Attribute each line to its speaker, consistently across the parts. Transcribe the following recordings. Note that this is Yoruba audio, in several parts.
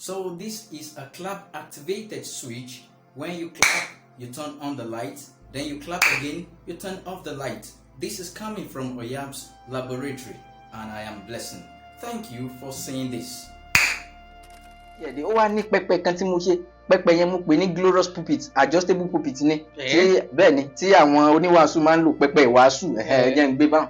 Speaker 1: So this is a clap activated switch. When you clap, you turn on the light. Then you clap again, you turn off the light. This is coming from Oyab's laboratory, and I am blessing. Thank you for saying this.
Speaker 2: Yeah, ó wá ní pẹpẹ kan tí mo ṣe, pẹpẹ yẹn mo pè ní glorious pulpit, adjustable pulpit ni. Tí bẹ́ẹ̀ ni tí àwọn oníwàásù máa ń lò, pẹpẹ ìwàásù jẹ́ ń gbé báwọn.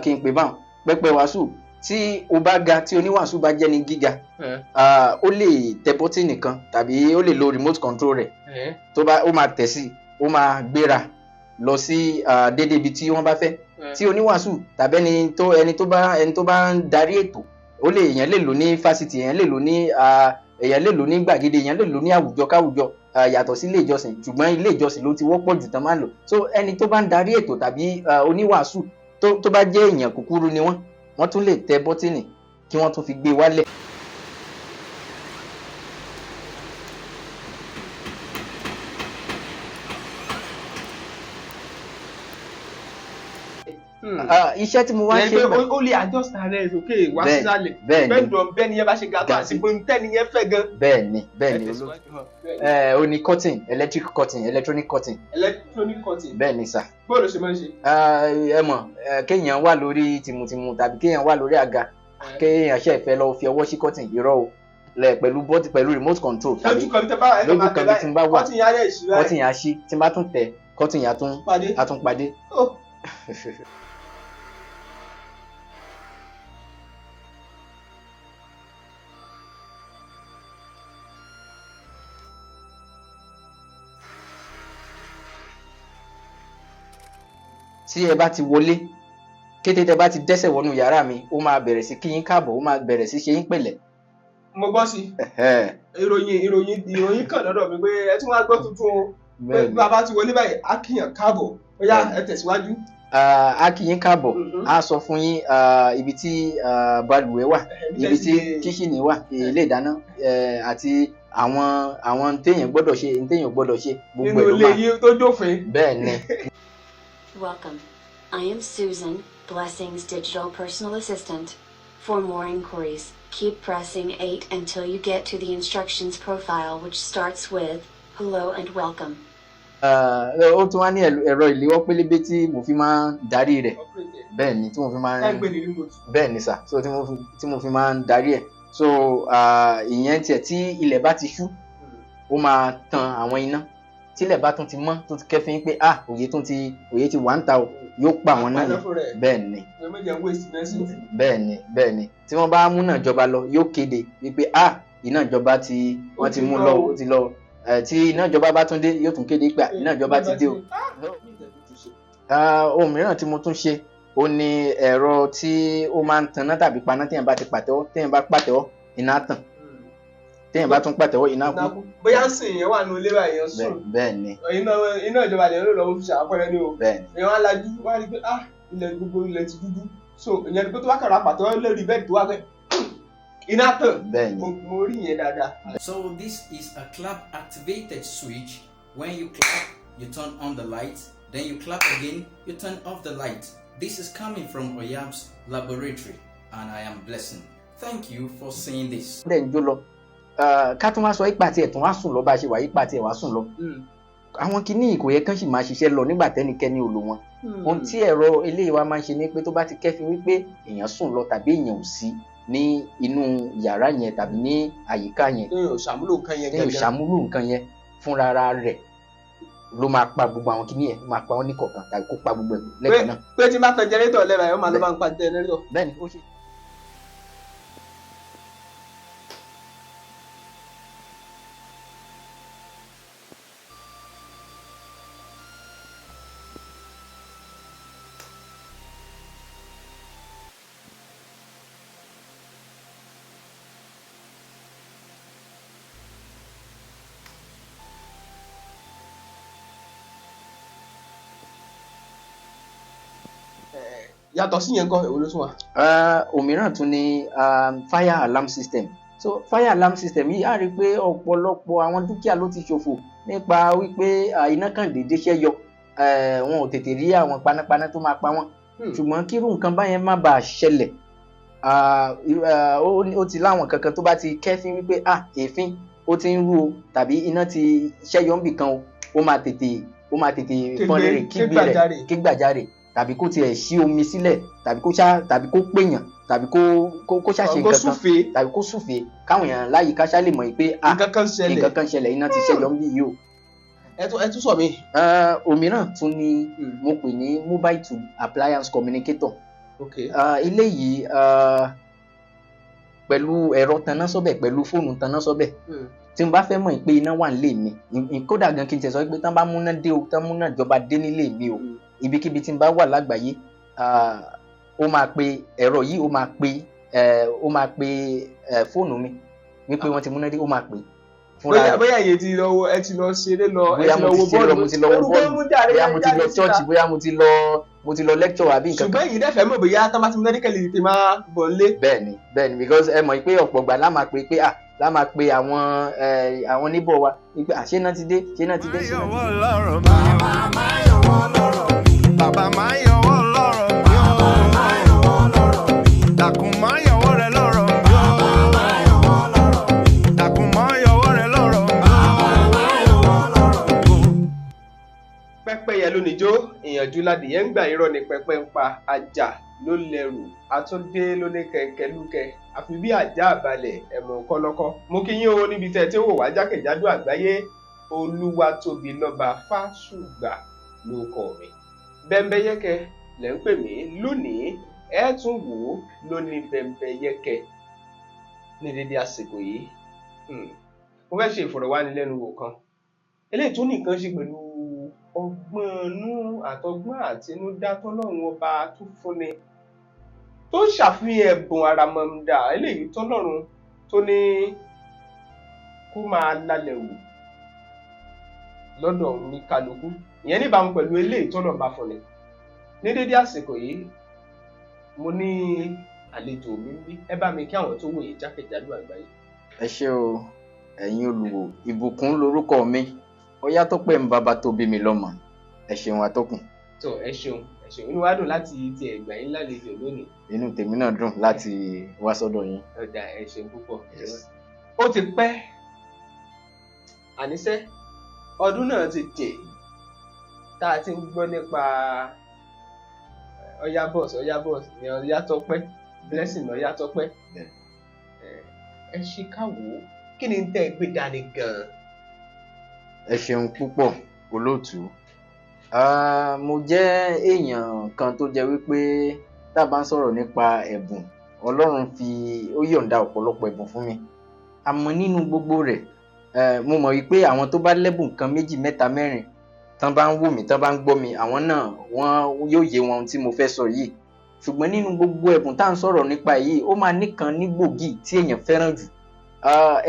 Speaker 2: Kí n pè báwọn pẹpẹ wàásù tí o bá ga, tí oníwàásù bá jẹ́ ní gíga, ó lè tẹ bọ́tìnì kan tàbí ó lè lo remote control rẹ̀, tó bá ó máa tẹ̀ sí, ó máa gbéra lọ sí dédé ibi tí wọ́n bá fẹ́. Tí oníwàásù tàbí ẹni tó bá ń darí ètò, èèyàn lè lò ní fásitì, èèyàn lè lò ní gbàgede, èèyàn lè lò ní àwùjọ káwùjọ, yàtọ̀ sí ilé ìjọsìn, ṣùgbọ́n ilé ìjọsìn ló ti wọ́pọ̀ jù tán máa ń lò. So ẹni tó bá ń darí ètò tàbí oníwàásù tó bá jẹ́ èèyàn kúkúrú ni wọ́n tún lè tẹ bọ́tìnì kí wọ́n tún fi gbé wálẹ̀. Iṣẹ́ tí mo wá ṣe
Speaker 3: bẹ́ẹ̀ ó lè adjust ààrẹ ìsókè wá sísàlẹ̀ bẹ́ẹ̀ ni yẹn bá ṣe ga tó àti pé tẹ́ni yẹn fẹ́ gan.
Speaker 2: Bẹ́ẹ̀ni ó ní cutting, electronic cutting. Bẹ́ẹ̀ni sà.
Speaker 3: Bóòlù ṣe máa ń ṣe.
Speaker 2: Ẹ mọ̀ kéèyàn wà lórí tìmùtìmù tàbí kéèyàn wà lórí àga, kéèyàn ṣe ìfẹ́ lọ fi ọwọ́ sí cutting, irọ́ o, pẹ̀lú remote control tàbí lójú kan bí tí n bá wà, cutting yà ṣí, tí n bá tún tẹ̀, cutting yà tún padé. Tí ẹ bá ti wọlé, kété tẹ bá ti dẹ́sẹ̀ wọnú yàrá mi, ó máa bẹ̀rẹ̀ sí kí yín káàbọ̀, ó máa bẹ̀rẹ̀ sí ṣe yín pẹ̀lẹ́.
Speaker 3: Mo gbọ́ sí ìròyìn kan lọ́dọ̀ mi pé ẹ tún wá gbọ́ tuntun o, pé bàbá ti wọlé báyìí á kí yàn káàbọ̀, ó yá ẹ tẹ̀síwájú.
Speaker 2: Á kí yín káàbọ̀, á sọ fún yín ibi tí balùwẹ̀ wà, ibi tí kíṣìnì wà, ilé ìdáná, àti àwọn téèyàn gbọ́dọ̀ ṣe, téèyàn gbọ́dọ̀ ṣe, gbogbo ẹ̀ ló máa.
Speaker 3: Nínú ilé yìí tó jófin.
Speaker 2: Bẹ́ẹ̀ ni.
Speaker 4: Welcome. I am Susan, Blessing's digital personal assistant. For more inquiries, keep pressing 8 until you get to the instructions profile, which starts with hello and welcome.
Speaker 2: Ó tún wá ní ẹ̀rọ ìléwọ́ pélébé tí mo fi máa ń darí rẹ̀. Bẹ́ẹ̀ ni tí mo fi máa ń. Bẹ́ẹ̀ ni sà, so tí mo fi máa ń darí ẹ̀. So ìyẹn tiẹ̀ tí ilẹ̀ bá ti ṣú, ó máa tan àwọn iná. Tí ilẹ̀ bá tún ti mọ́, tó ti kẹ́fín pé òye ti wà ń ta o, yóò pa àwọn náà. Bẹ́ẹ̀ ni. Bẹ́ẹ̀ ni tí wọ́n bá mú náà jọba lọ, yóò kéde wípé iná ìjọba wọ́n ti mú lọ, ó ti lọ. Tí iná ìjọba bá tún dé, yóò tún kéde pé iná ìjọba ti dé o. Ohun mìíràn tí mo tún ṣe, ó ní ẹ̀rọ tí ó máa ń tanná tàbí paná téèyàn bá ti pàtẹ́wọ́, téèyàn bá pàtẹ́wọ́ iná tàn, téèyàn bá tún pàtẹ́wọ́ iná kú.
Speaker 3: Bóyá ń sìn yẹn wà ní ilé báyìí, yẹn sùn.
Speaker 2: Bẹ́ẹ̀ ni.
Speaker 3: Iná ìjọba lè lò lọ́wọ́ fi ṣàpẹẹrẹ ní o. Èèyàn á lajú, wá rí pé ilẹ̀ gbogbo ilẹ̀ ti dúdú. So ìyẹn ni pé tó wá kàrà pàtẹ́wọ́ lórí bẹ́ẹ̀dì tó wá pẹ́. Mo rí yẹn dáadáa.
Speaker 1: So this is a clap activated switch. When you clap, you turn on the light. Then you clap again, you turn off the light. This is coming from Oyab's laboratory, and I am blessing. Thank you for saying this.
Speaker 2: Ká tún wá sọ ipa tí ẹ̀ tún wá sùn lọ bá ṣe wà, ipa tí ẹ̀ wá sùn lọ. Àwọn kìíní kò yẹ kán sì máa ṣiṣẹ́ lọ nígbà tẹ́nikẹ́ni ò lò wọ́n. Ohun tí ẹ̀rọ eléyìí wa máa ń ṣe ni pé tó bá ti kẹ́fín wípé èèyàn sùn lọ tàbí èèyàn ò sí ní inú yàrá yẹn tàbí ní àyíká yẹn,
Speaker 3: téèyàn ò
Speaker 2: ṣàmúlò nǹkan yẹn fúnra rẹ̀, ló máa pa gbogbo àwọn kìíní yẹn, ló máa pa wọ́n ní kọ̀ọ̀kan tàbí kó pa gbogbo ẹ̀ lẹ́ẹ̀kan náà.
Speaker 3: Pé tí máa tan jẹnẹrétọ̀ lẹ́bàá yẹn, ó máa lọ bá ń pa jẹnẹrétọ̀.
Speaker 2: Bẹ́ẹ̀ni ó ṣe.
Speaker 3: Yàtọ̀ sí yẹn gan èwo ló tún wà.
Speaker 2: Òmíràn tún ni fire alarm system. So fire alarm system yìí á rí i pé ọ̀pọ̀lọpọ̀ àwọn dúkìá ló ti ṣòfò nípa wípé iná kan dédé ṣẹ́yọ, wọn ò tètè rí àwọn panápaná tó máa pa wọ́n. Ṣùgbọ́n kírú nǹkan báyẹn má bàa ṣẹlẹ̀, ó ti láwọn kankan tó bá ti kẹ́fín wípé èéfín ó ti ń rú o tàbí iná ti ṣẹ́yọ ń bì kan o, ó máa tètè fọ́n lérè kígbàjarè tàbí kó tiẹ̀ ṣí omi sílẹ̀ tàbí kó pèèyàn tàbí kó ṣàṣe nǹkan kan tàbí kó súfèé káwọn èèyàn láyìíká ṣá lè mọ̀ pé nǹkan kan ṣẹlẹ̀, iná ti ṣẹ́yọ ń bì yìí o.
Speaker 3: Ẹ tún sọ mí.
Speaker 2: Òmíràn tún ni mo pè ní mobile to appliance communicator. Eléyìí pẹ̀lú ẹ̀rọ tanná sọ́bẹ̀, pẹ̀lú fóònù tanná sọ́bẹ̀. Tí n bá fẹ́ mọ̀ pé iná wà nílé mi, kódà gan kí n tẹ̀ sọ pé tán bá múná dé o, tán múná ìjọba dé nílé mi o, ibikíbi tí n bá wà lágbàáyé, ó máa pe ẹ̀rọ yìí, ó máa pe fóònù mi wípé wọ́n ti múná dé, ó máa pè fúnra rẹ̀.
Speaker 3: Bóyá ẹ ti lọ ṣeré lọ, ẹ ti lọ wo bọ́ọ̀lù,
Speaker 2: bóyá mo ti lọ church, bóyá mo ti lọ lecture àbí nǹkan kan.
Speaker 3: Ṣùgbọ́n èyí dẹ́fẹ̀ẹ́ mọ̀ bóyá tán bá ti múná dé kẹ́lẹ́ tètè máa bọ̀ lé.
Speaker 2: Bẹ́ẹ̀ni because ẹ mọ̀ pé ọ̀pọ̀ gbà lá máa pe àwọn níbọ̀ wa wípé ṣé náà ti dé.
Speaker 5: Bàbá máa yọ̀wọ́ lọ́rọ̀ mi. Bàbá máa yọ̀wọ́ lọ́rọ̀ mi. Dàkún máa yọ̀wọ́ rẹ̀ lọ́rọ̀ mi. Dàkún máa yọ̀wọ́ rẹ̀ lọ́rọ̀ mi.
Speaker 3: Pẹ́pẹ́yẹ ló níjó, ìyànjú ládìyẹ ń gbà, irọ́ ni pẹ́pẹ́ ń pa, ajá ló lẹ́rù, àtúndé ló ní kẹ̀kẹ́ lúkẹ́, àfi bí àjá àbalẹ̀ ẹ̀mọ̀ kọ́lọ́kọ́. Mo kí yín o níbi tẹ́ tí ó wò wá jákèjádò àgbáyé. Olúwatóbilọ́ba Fásùgbà ló kọ mi. Bẹ́mbẹ́yẹ́kẹ́ lẹ́ ń pè mí lónìí, ẹ tún wò ó lónìí Bẹ́mbẹ́yẹ́kẹ́ ní dédé àsìkò yìí. Mo fẹ́ ṣe ìfọ̀rọ̀wánilẹ́nuwò kan eléyìí tó nìkan ṣe pẹ̀lú ọgbọ́n inú àtọgbọ́n àtinúdá tọ́lọ́run ọba tó fúnni, tó ṣàfihàn ẹ̀bùn àràmọ̀ǹdà eléyìí tọ́lọ́run tó ní kó máa lálẹ́ wò lọ́dọ̀ ní kálukú, ìyẹn níbàámu pẹ̀lú eléyìí tọ́lọ́run bá fúnni. Ní dédé àsìkò yìí mo ní àlejò mi bí, ẹ bá mi kí àwọn tó wòye jákèjádò àgbáyé.
Speaker 2: Ẹ ṣé o ẹ̀yin olùwò, ìbùkún lorúkọ mi, Ọyátọ́pẹ́ ń bàbá tó bí mi lọ́mọ. Ẹ ṣeun atọ́kùn.
Speaker 3: Tó ẹ ṣeun inú wa dùn láti ti ẹ̀gbà yín lálejò lónìí.
Speaker 2: Inú tèmi náà dùn láti wá sọ́dọ̀ yín.
Speaker 3: Ọ̀dà ẹ ṣeun púpọ̀. Ó ti pẹ́ àníṣẹ́ ọdún náà ti dé tá a ti ń gbọ́ nípa Ọyábọ̀s ní Ọyátọ́pẹ́, Blessing Ọyátọ́pẹ́. Ẹ ṣe káwọ́, kí ni tẹ́ ẹ gbé dání gan-an?
Speaker 2: Ẹ ṣeun púpọ̀ olóòtú. Mo jẹ́ èèyàn kan tó jẹ́ wípé tá a bá ń sọ̀rọ̀ nípa ẹ̀bùn, Ọlọ́run ó yọ̀ǹda ọ̀pọ̀lọpọ̀ ẹ̀bùn fún mi. Àmọ́ nínú gbogbo rẹ̀, mo mọ̀ wípé àwọn tó bá lẹ́bùn kan 2, 3, 4 tán bá ń wò mí, tán bá ń gbọ́ mi, àwọn náà wọ́n yóò yé wọn tí mo fẹ́ sọ yìí. Ṣùgbọ́n nínú gbogbo ẹ̀bùn tá à ń sọ̀rọ̀ nípa yìí, ó máa nìkan ní gbòógì tí èèyàn fẹ́ràn jù.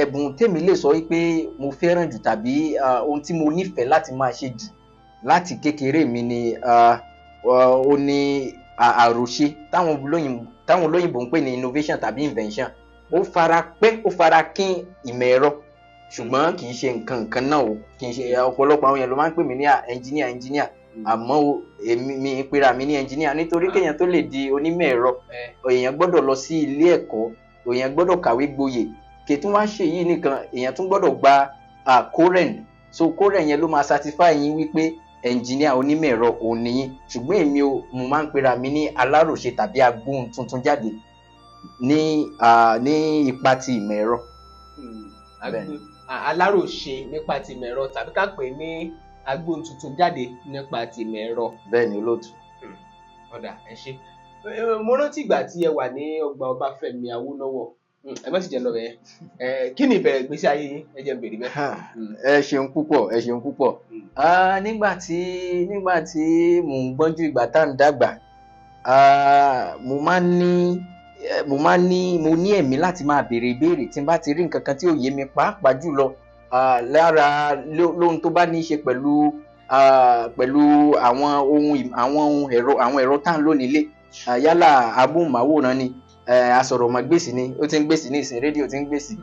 Speaker 2: Ẹ̀bùn tèmi lè sọ wípé mo fẹ́ràn jù tàbí ohun tí mo nífẹ̀ẹ́ láti máa ṣe jù láti kékeré mi ni ó ní àròṣe táwọn olóyìnbó ń pè ní innovation tàbí invention. Ó fara kín ìmọ̀ ẹ̀rọ, ṣùgbọ́n kì í ṣe nǹkan náà o. Kì í ṣe ọ̀pọ̀lọpọ̀ àwọn èèyàn ló máa ń pè mí ní engineer, àmọ́ èmi pera mi ní engineer nítorí kéèyàn tó lè di onímọ̀ ẹ̀rọ, èèyàn gbọ́dọ̀ lọ sí ilé ẹ̀kọ́, èèyàn gbọ́dọ̀ kàwé gboyè. Kì í tún wá ṣe yìí nìkan, èèyàn tún gbọ́dọ̀ gba COREN. So COREN yẹn ló máa certify yín wípé engineer onímọ̀ ẹ̀rọ òun ni yín. Ṣùgbọ́n èmi mo máa ń pera mi ní aláròṣe tàbí agbóhùn tuntun jáde ní ipa ti ìmọ̀ ẹ̀rọ.
Speaker 3: Aláròṣe nípa ti ìmọ̀ ẹ̀rọ tàbí ká pè ní agbóhùn tuntun jáde nípa ti ìmọ̀ ẹ̀rọ.
Speaker 2: Bẹ́ẹ̀ni olóòtú.
Speaker 3: Ọ̀dà ẹ ṣé. Mo rántí ìgbà tí ẹ wà ní ọgbà Ọbáfẹ́mi Awólọ́wọ̀, ẹ má sì jẹ́ lọ bẹ́ẹ̀. Kí ni ìbẹ̀rẹ̀ ìgbésí ayé yín? Ẹ jẹ́ n béèrè bẹ́ẹ̀.
Speaker 2: Ẹ ṣeun púpọ̀. Nígbà tí mò ń gbọ́njú, ìgbà tá à ń dàgbà, mo ní ẹ̀mí láti máa béèrè ìbéèrè tí n bá ti rí nǹkan kan tí ò yé mi, pàápàá jùlọ lára lóhun tó bá ní í ṣe pẹ̀lú pẹ̀lú àwọn ohun ẹ̀rọ tá à ń lò nílé yálà amóhùnmáwòrán ni asọ̀rọ̀mágbèsì ni ó ti ń gbèsì ní ìsìn rédíò ti ń gbèsì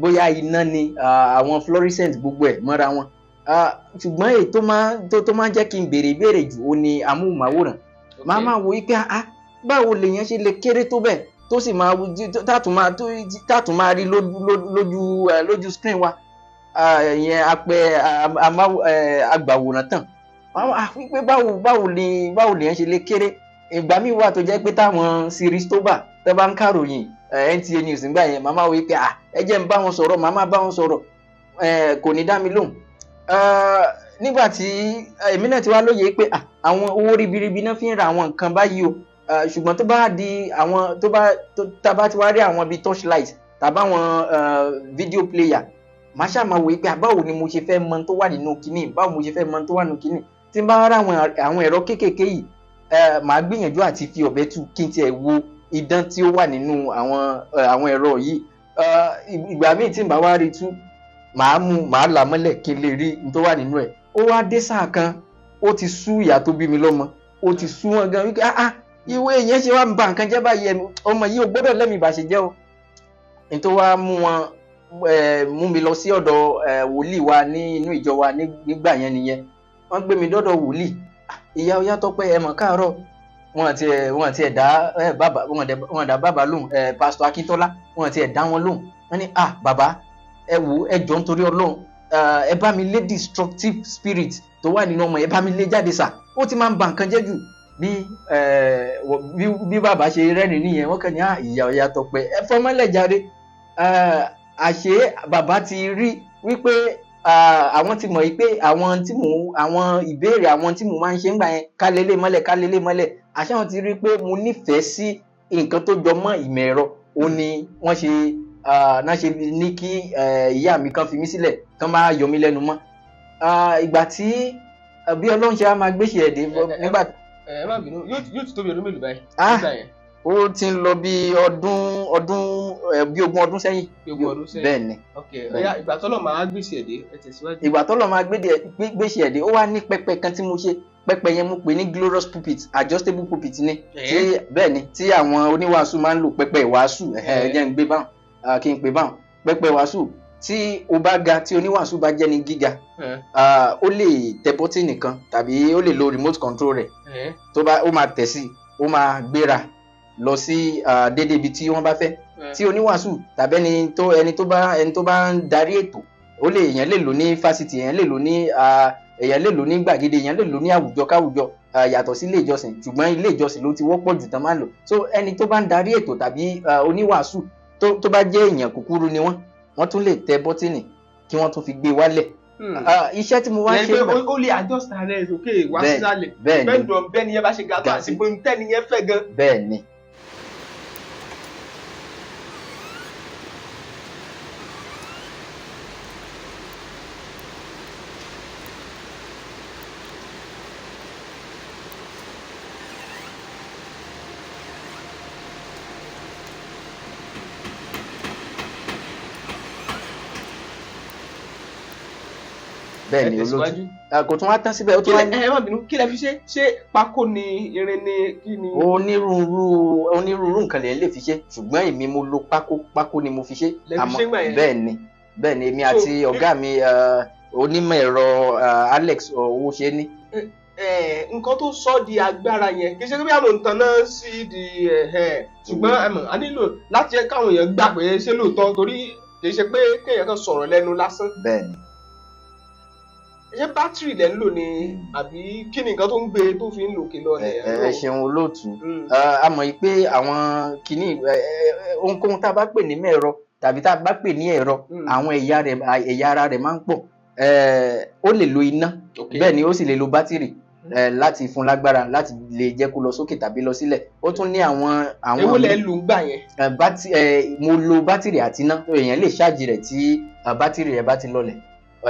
Speaker 2: bóyá iná ni àwọn fluorescent gbogbo ẹ̀ mọ́ra wọn ṣùgbọ́n èyí tó máa ń jẹ́ kí n béèrè ìbéèrè jù ó ní amóhùnmáwòrán máa máa wo wípé báwo lèèyàn ṣe lè kéré tó bẹ́ẹ̀ tó sì máa tààtùn máa rí lójú screen wa ìyẹn agbàwòrán tàn wípé báwo lèèyàn ṣe lè kéré ìgbà míì wà tó jẹ́ pé táwọn series tó bà tó bá ń kàròyìn NTA News nígbà yẹn màmá wo wípé ẹ jẹ́ ń bá wọn sọ̀rọ̀ màmá bá wọn sọ̀rọ̀ kò ní dá mi lóhùn nígbà tí èmi náà ti wá lóye pé àwọn owó ribiribi náà fi ń ra àwọn nǹkan báyìí o ṣùgbọ́n tó bá di àwọn tá bá ti wá rí àwọn bíi torchlight tàbí àwọn video player màá ṣàmà wò pé báwo ni mo ṣe fẹ́ mọ tó wà nínú kinní báwo mo ṣe fẹ́ mọ tó wà nínú kinní tí n bá rá àwọn ẹ̀rọ kéékèèké yìí màá gbìyànjú àti fi ọ̀bẹ tú kí n tiẹ̀ wo idán tí ó wà nínú àwọn ẹ̀rọ yìí ìgbà míì tí n bá wá rí tú màá là mọ́lẹ̀ kí n lè rí n tó wà nínú ẹ̀ ó wá dé sáà kan ó ti sú ìyá tó bí mi lọ́mọ ó ti sú wọn gan wípé ìwé yẹn ṣe wá ń ba nǹkan jẹ́ báyìí ọmọ yìí ò gbọ́dọ̀ lẹ́mìí bá ṣe jẹ́ o ní tó wá mú mi lọ sí ọ̀dọ̀ wòlíì wa ní inú ìjọ wa nígbà yẹn nìyẹn wọ́n gbé mi dọ́dọ̀ wòlíì ìyá Ọya Tọ́pẹ́ ẹ mọ̀ káàárọ̀ wọn àti ẹ̀ dá bàbá lóhùn pásítọ̀ Akíntọ́lá wọn àti ẹ̀ dá wọn lóhùn wọ́n ní bàbá ẹ wò ẹ jọ̀ọ́ nítorí Ọlọ́run ẹ bá mi lé destructive spirit tó wà nínú ọmọ ẹ bá mi lé jáde sà ó ti máa ń ba nǹkan jẹ́ jù bí bàbá ṣe rẹ́rìn nìyẹn wọ́n kàn ní ìyá Ọya Tọ́pẹ́ ẹ fọmọ́lẹ̀ jáde àṣé bàbá ti rí wípé àwọn ti mọ̀ pé àwọn ìbéèrè àwọn tí mo máa ń ṣe ńgbà yẹn kálélé mọ́lẹ̀ àṣé àwọn ti rí pé mo nífẹ̀ẹ́ sí nǹkan tó jọ mọ́ ìmọ̀ ẹ̀rọ ó ní wọ́n ṣe náà ṣe ní kí ìyá mi kan fi mí sílẹ̀ kán máa yọ mí lẹ́nu mọ́ ìgbà tí bí Ọlọ́run ṣe á máa gbéṣẹ́ ẹ̀dẹ́ nígbà.
Speaker 3: ẹ má bínú yóò ti tóbi ọdún mélòó báyìí nígbà yẹn.
Speaker 2: ó ti ń lọ bí bí ogún ọdún sẹ́yìn. bẹ́ẹ̀ ni.
Speaker 3: ok ìgbà tọ́lọ̀ máa gbéṣẹ́ ẹ̀dẹ́ ẹ tẹ̀síwájú.
Speaker 2: ìgbà tọ́lọ̀ máa gbéṣẹ́ ẹ̀dẹ́ ó wá ní pẹpẹ kan tí mo ṣe pẹpẹ yẹn mo pè ní glorious pulpit adjustable pulpit ni bẹ́ẹ̀ ni tí àwọn oníwàásù máa ń lò pẹpẹ ìwàásù ẹ̀jẹ̀ ń gbé báwọn kí n pè báwọn pẹpẹ ìwàásù tí o bá ga tí oníwàásù bá jẹ́ ní gíga ó lè tẹ bọ́tìnì kan tàbí ó lè lo remote control rẹ̀ ó máa tẹ̀ sí ó máa gbéra lọ sí déédéé ibi tí wọ́n bá fẹ́ tí oníwàásù tàbí ẹni tó bá ń darí ètò èèyàn lè lò ní fásitì èèyàn lè lò ní gbàgede èèyàn lè lò ní àwùjọ káwùjọ yàtọ̀ sí ilé ìjọsìn ṣùgbọ́n ilé ìjọsìn ló ti wọ́pọ̀ jù tán máa lò so ẹni tó bá ń darí ètò tàbí oníwàásù tó bá jẹ́ èèyàn kúkúrú ni wọ́n tún lè tẹ bọ́tìnì kí wọ́n tún fi gbé wálẹ̀ iṣẹ́ tí mo wá ṣe
Speaker 3: bẹ́ẹ̀ ó lè adjust rẹ̀ sókè wá sísàlẹ̀ bẹ́ẹ̀ ni yẹn bá ṣe ga tó àti pé tẹ́ni yẹn fẹ́ gan.
Speaker 2: bẹ́ẹ̀ ni. bẹ́ẹ̀ ni olóòtú kò tún wá tán síbẹ̀ ó tún wá ní.
Speaker 3: ẹ má bínú kí lẹ fi ṣe pákó ni irin ni kí ni.
Speaker 2: onírúurú nǹkan lè fi ṣe ṣùgbọ́n èmi mo lo pákó ni mo fi ṣe. bẹ́ẹ̀ ni èmi àti ọ̀gá mi onímọ̀ ẹ̀rọ Alex Owóṣe ní.
Speaker 3: nǹkan tó sọ di agbára yẹn kì í ṣe pé àwọn nǹkan náà sì di ṣùgbọ́n a nílò láti jẹ́ káwọn èèyàn gbà pé ṣé lóòótọ́ torí kì í ṣe pé kéèyàn kan sọ̀rọ̀ lẹ́nu lásán.
Speaker 2: bẹ́ẹ̀ ni.
Speaker 3: ṣé bátìrì lẹ́ ń lò ní àbí kí ni nǹkan tó ń gbé tó fi ń lò kí lọ ẹ̀.
Speaker 2: ẹ ṣeun olóòtú a mọ̀ pé àwọn kìíní ohunkóhun tá a bá pè ní mẹ́ẹ̀rọ tàbí tá a bá pè ní ẹ̀rọ àwọn ẹ̀yà ara rẹ̀ máa ń pọ̀ ó lè lo iná bẹ́ẹ̀ ni ó sì lè lo bátìrì láti fún lágbára láti lè jẹ́ kó lọ sókè tàbí lọ sílẹ̀ ó tún ní àwọn.
Speaker 3: èwo lẹ lù ń gbà yẹn.
Speaker 2: mo lo bátìrì àti iná èèyàn lè ṣáàjì rẹ̀ tí bátìrì rẹ̀ bá ti lọlẹ̀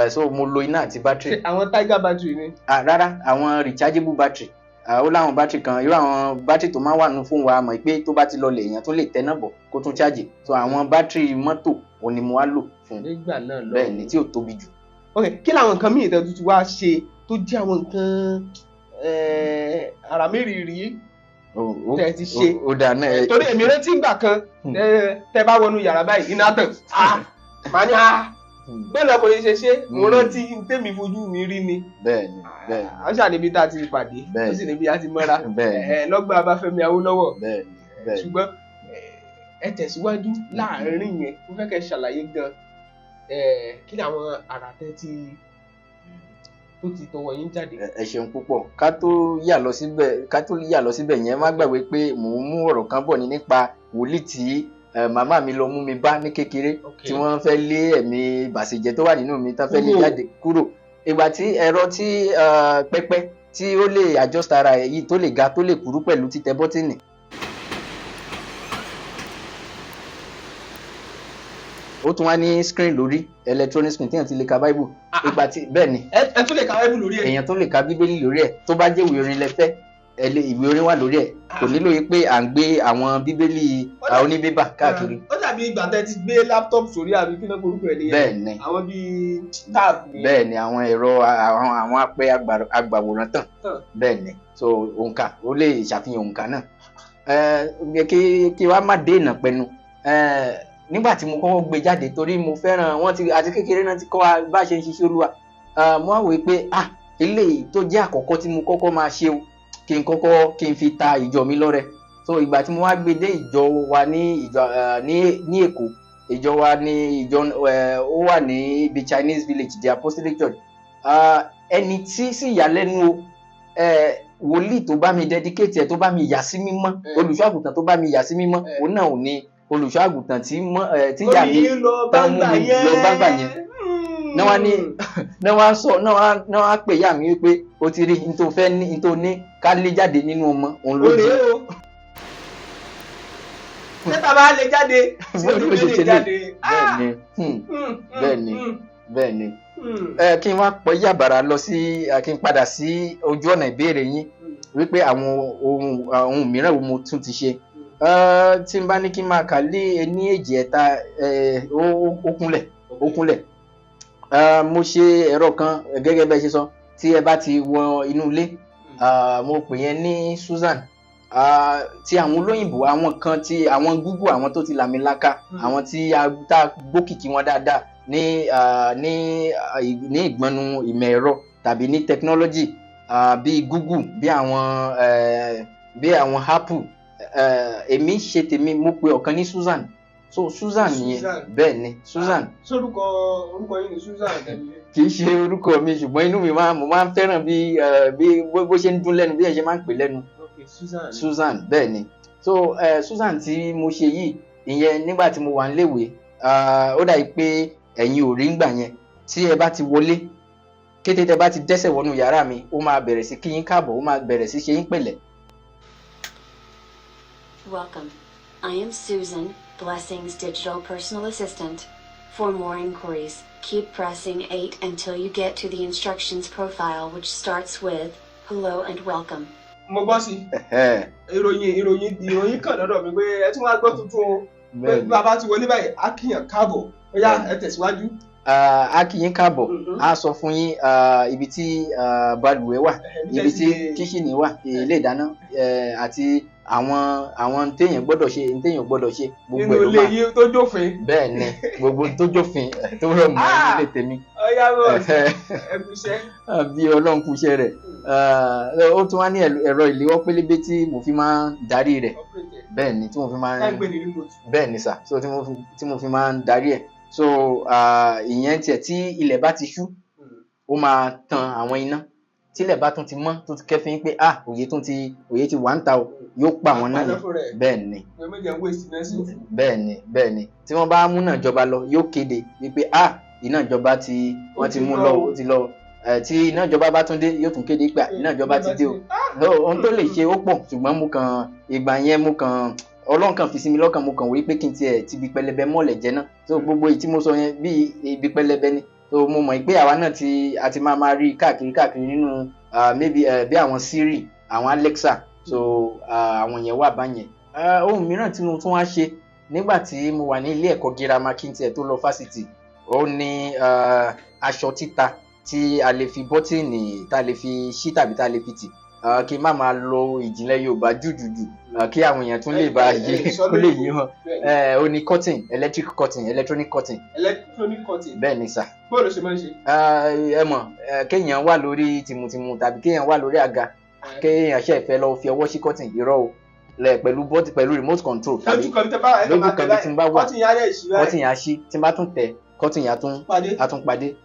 Speaker 2: so mo lo iná àti bátìrì.
Speaker 3: àwọn tiger battery ni.
Speaker 2: rárá àwọn rechargeable battery ó láwọn bátìrì kan irú àwọn bátìrì tó máa wà nínú fóònù wa mọ̀ pé tó bá ti lọlẹ̀ èèyàn tó lè tẹ̀ náà bọ̀ kó tún ṣáàjì so àwọn bátìrì mọ́tò òun ni mo wá lò fún
Speaker 3: nígbà náà lọ
Speaker 2: bẹ́ẹ̀ ni tí ò tóbi jù.
Speaker 3: ok kí làwọn nǹkan míì tẹ́ tuntun wá ṣe tó jẹ́ àwọn nǹkan ara mẹ́rìírí tẹ́ ti ṣe torí èmi rántí ìgbà kan tẹ́ bá wọnú yàrá báyìí iná tàn màá ní bẹ́ẹ̀ lọkùnrin ṣe ṣe mo rántí tèmi fojú mi rí ni.
Speaker 2: bẹ́ẹ̀ni bẹ́ẹ̀ni.
Speaker 3: a ṣà níbi tá a ti pàdé ó sì níbi a ti mọ́ra lọ́gbà Abáfẹ́mi Awólọ́wọ̀ ṣùgbọ́n ẹ tẹ̀síwájú láàárín yẹn mo fẹ́ kẹ́ ṣàlàyé gan kí ni àwọn àrà tẹ́ tó ti tọwọ́ yín jáde.
Speaker 2: ẹ ṣeun púpọ̀ ká tó yà lọ síbẹ̀ yẹn má gbàgbé pé mò ń mú ọ̀rọ̀ kan bọ̀ ní nípa wòlíì tí màmá mi lọ mú mi bá ní kékeré tí wọ́n fẹ́ lé ẹ̀mí bàṣẹ̀jẹ́ tó wà nínú mi tán fẹ́ lé jáde kúrò ìgbà tí ẹ̀rọ tí pẹ́pẹ́ tí ó lè adjust ara ẹ̀ yìí tó lè ga tó lè kúrú pẹ̀lú títẹ bọ́tìnì. ó tún wá ní screen lórí electronic screen téèyàn ti lè ka bible ìgbà tí bẹ́ẹ̀ ni
Speaker 3: ẹ tún lè ka bible lórí ẹ̀
Speaker 2: èèyàn tó lè ka bíbélì lórí ẹ̀ tó bá jẹ́ ìwé orin lẹ́fẹ́ ìwé orin wà lórí ẹ̀ kò nílò yìí pé à ń gbé àwọn bíbélì oníbébà káàkiri.
Speaker 3: ó dàbí ìgbà tẹ́ ti gbé laptop sórí àbí kí ló korúkọ ẹ̀ nìyẹn.
Speaker 2: bẹ́ẹ̀ni
Speaker 3: àwọn bíi tab ni.
Speaker 2: bẹ́ẹ̀ni àwọn ẹ̀rọ àwọn apẹ agbàwòrán tàn bẹ́ẹ̀ni so òǹkà ó lè ṣàfihàn òǹkà náà kí wàá má dé ìnà pẹnu nígbà tí mo kọ́kọ́ gbé jáde torí mo fẹ́ràn wọn ti àti kékeré náà ti kọ́ wa bá ṣe ń ṣiṣẹ́ Olúwa mo wá wò pé eléyìí tó jẹ́ àkọ́kọ́ tí mo kọ́kọ́ máa ṣe o kí n fi ta ìjọ mi lọ́rẹ so ìgbà tí mo wá gbé dé ìjọ wa ní Èkó ìjọ wa ní ìjọ ó wà ní ibi Chinese village the Apostolic Church ẹni tí sì yà lẹ́nu o wòlíì tó bá mi dedicate ẹ̀ tó bá mi yà sí mímọ́ olùṣọ́ àgùntàn tó bá mi yà sí mímọ́ òun náà ò ní olùṣọ́ àgùntàn tí yà mí tán mú mi lọ bágbà yẹn náà wá pè yà mí wípé o ti rí n tó fẹ́ ní n tó ní ká lé jáde nínú ọmọ òun ló jẹ́.
Speaker 3: nígbà bá lè jáde sí
Speaker 2: olùgbé lè jáde bẹ́ẹ̀ni kí n wá pọ̀ yàbàrà lọ sí kí n padà sí ojú ọ̀nà ìbéèrè yín wípé àwọn ohun mìíràn wo mo tún ti ṣe tí n bá ní kí n máa kà lé ní èjì ẹ̀ta ó kúnlẹ̀ mo ṣe ẹ̀rọ kan gẹ́gẹ́ bẹ́ẹ̀ ṣe sọ tí ẹ bá ti wọ inú ilé mo pè yẹn ní Susan tí àwọn olóyìnbó àwọn kan tí àwọn Google àwọn tó ti làmìlaka àwọn tí a gbókìkí wọn dáadáa ní ìgbọnnu ìmọ̀ ẹ̀rọ tàbí ní technology bíi Google bí àwọn Apple èmi ṣe tèmi mo pe ọ̀kan ní Susan so Susan yẹn bẹ́ẹ̀ ni Susan.
Speaker 3: sórúkọ orúkọ yìí ni Susan tẹ̀lé.
Speaker 2: kì í ṣe orúkọ mi ṣùgbọ́n inú mi mo máa ń fẹ́ràn bí bó ṣe ń dún lẹ́nu bí ẹ ṣe máa ń pè lẹ́nu. Susan bẹ́ẹ̀ ni so Susan tí mo ṣe yìí ìyẹn nígbà tí mo wà níléèwé ó dàbí pé ẹ̀yin ò rí ń gbà yẹn tí ẹ bá ti wọlé kété tẹ bá ti dẹ́sẹ̀ wọnú yàrá mi ó máa bẹ̀rẹ̀ sí kí yín káàbọ̀ ó máa bẹ̀rẹ̀ sí ṣe yín pẹ̀lẹ́.
Speaker 4: Welcome. I am Susan, Blessings Digital Personal Assistant. For more inquiries, keep pressing 8 until you get to the instructions profile which starts with hello and welcome.
Speaker 3: Mo gbọ́ sí ìròyìn kan lọ́dọ̀ mi pé ẹ tún wá gbọ́ tuntun o pé bàbá ti wọlé báyìí á kí yàn káàbọ̀ ó yá ẹ tẹ̀síwájú.
Speaker 2: A kí yín káàbọ̀ a sọ fún yín ibi tí balùwẹ̀ wà ibi tí kíṣìnì wà ilé ìdáná àti àwọn téèyàn gbọ́dọ̀ ṣe téèyàn gbọ́dọ̀ ṣe gbogbo ẹ̀ ló máa
Speaker 3: nínú ilé yìí tó jófin.
Speaker 2: bẹ́ẹ̀ ni gbogbo tó jófin tó rọ̀ mọ́ ilé tèmi.
Speaker 3: ọ̀yá bọ̀ ẹ kú iṣẹ́.
Speaker 2: bí Ọlọ́run kú iṣẹ́ rẹ̀ ó tún wá ní ẹ̀rọ ìléwọ́ pélébé tí mo fi máa ń darí rẹ̀ bẹ́ẹ̀ ni tí mo fi máa ń bẹ́ẹ̀ ni sà so tí mo fi máa ń darí ẹ̀ so ìyẹn tiẹ̀ tí ilẹ̀ bá ti ṣú ó máa tan àwọn iná tí ilẹ̀ bá tún ti mọ́ tó ti kẹ́fín pé òye ti wà ń ta o yóò pa àwọn náà bẹ́ẹ̀ ni bẹ́ẹ̀ ni tí wọ́n bá mú náà jọba lọ yóò kéde wípé iná ìjọba wọ́n ti mú lọ ó ti lọ tí iná ìjọba bá tún dé yóò tún kéde pé iná ìjọba ti dé o ohun tó lè ṣe ó pọ̀ ṣùgbọ́n ìgbà yẹn Ọlọ́run kan fi sí mi lọ́kàn mo kàn wí pé kí n tiẹ̀ ti ibi pẹlẹbẹ mọ́lẹ̀ jẹ náà so gbogbo èyí tí mo sọ yẹn bí ibi pẹlẹbẹ ni so mo mọ̀ pé àwa náà a ti máa rí káàkiri nínú maybe bí àwọn Siri àwọn Alexa so àwọn yẹn wà báyẹn ohun mìíràn tí mo tún wá ṣe nígbà tí mo wà ní ilé ẹ̀kọ́ girama kí n tiẹ̀ tó lọ fásitì ó ní aṣọ títa tí a lè fi bọ́tìnì tá a lè fi ṣí tàbí tá a lè fi tì kí n má máa lo ìjìnlẹ̀ Yorùbá jùjùjù kí àwọn èèyàn tún lè bá yé kó lè yé wọn ó ní curtain electronic curtain. Bẹ́ẹ̀ ni sà.
Speaker 3: bọ́ọ̀lù ṣe máa ń ṣe.
Speaker 2: ẹ mọ̀ kéèyàn wà lórí tìmùtìmù tàbí kéèyàn wà lórí àga kéèyàn ṣe ìfẹ́ lọ fi ọwọ́ sí curtain irọ́ o pẹ̀lú remote control tàbí lójú kan bí tí n bá wà curtain yẹn á ṣí tí n bá tún tẹ̀ curtain yẹn á tún padé.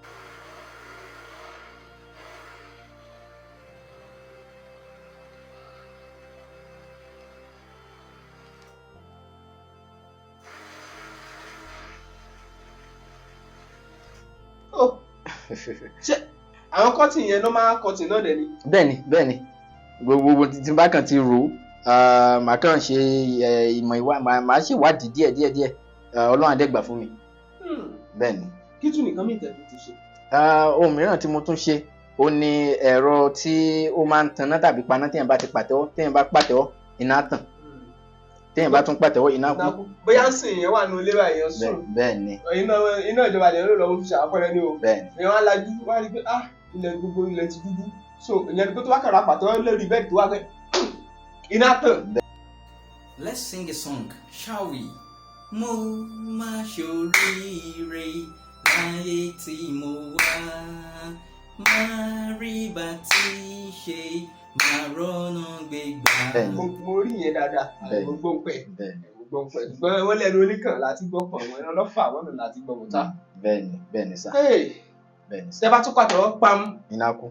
Speaker 3: ṣé àwọn kọ́tìn yẹn normal kọ́tìn náà dẹ̀ ni.
Speaker 2: bẹ́ẹ̀ni gbogbo tí n bá kàn ti rò ó màá kàn ṣe ìmọ̀ ìwà màá ṣèwádìí díẹ̀ Ọlọ́run á dẹ̀ gbà fún mi. Bẹ́ẹ̀ni.
Speaker 3: kí tún nìkan mìíràn tó ti ṣe.
Speaker 2: ohun mìíràn tí mo tún ṣe ó ní ẹ̀rọ tí ó máa ń tanná tàbí paná téèyàn bá ti pàtẹ́wọ́ téèyàn bá pàtẹ́wọ́ iná tàn téèyàn bá tún pàtẹ́wọ́ iná kú.
Speaker 3: bóyá ń sìn yẹn wà ní olé wa èèyàn sùn.
Speaker 2: Bẹ́ẹ̀ni.
Speaker 3: iná ìjọba lè lò lọ́wọ́ fi ṣàpẹẹrẹ ní o.
Speaker 2: Bẹ́ẹ̀ni.
Speaker 3: èèyàn á lajú wá rí i pé ilẹ̀ gbogbo ilẹ̀ ti dúdú so ìyẹn ni pé tó bá kàrà pàtẹ́wọ́ lórí bẹ́ẹ̀ tó wá pé iná tàn.
Speaker 1: Let's sing a song, shall we? Mo máa ṣoríire láyé tí mo wá, máa rí bá ti ṣe, máa rọ́nà gbégbá.
Speaker 3: Mo rí yẹn dáadáa, mo gbọ́ pẹ́. Ṣùgbọ́n wọ́n lẹ́nu oníkàn láti gbọ́ pọ̀ wọ́n ọlọ́fà wọ́n nù láti gbọ́ mọ́tà.
Speaker 2: Bẹ́ẹ̀ni sá.
Speaker 3: Ṣé bá tún pàtẹ́wọ́ pam?
Speaker 2: Iná kú.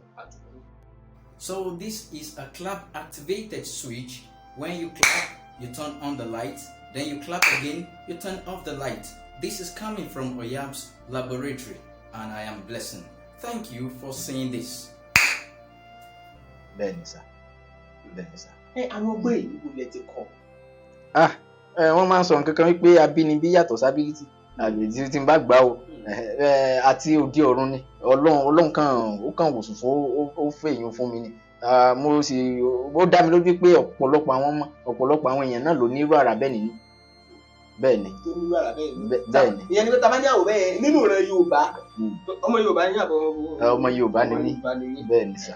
Speaker 1: So this is a clap activated switch. When you clap, you turn on the light. Then you clap again, you turn off the light. This is coming from Oyab's laboratory, and I am blessing. Thank you for saying this.
Speaker 2: Bẹ́ẹ̀ni sá.
Speaker 3: Àwọn ọgbẹ́ ìlú lẹ ti kọ́.
Speaker 2: Wọ́n máa ń sọ nǹkan kan wípé abínibí yàtọ̀ sábílítì àbí tí n bá gbà o àti òde ọ̀run ni Ọlọ́run kan ó kàn wòsùn fún ó fèyìn fún mi ni. Mo sì ó dá mi lójú pé ọ̀pọ̀lọpọ̀ àwọn èèyàn náà ló ní irú àrà bẹ́ẹ̀ nínú. Bẹ́ẹ̀ni.
Speaker 3: Tó ní irú àrà bẹ́ẹ̀ nínú.
Speaker 2: Bẹ́ẹ̀ni.
Speaker 3: Ìyẹn ni pé tàbá ní àwọ̀ bẹ́ẹ̀ nínú rẹ̀ Yorùbá. Ọmọ Yorùbá ní àbọ̀.
Speaker 2: Ọmọ Yorùbá ni mí. Bẹ́ẹ̀ni sà.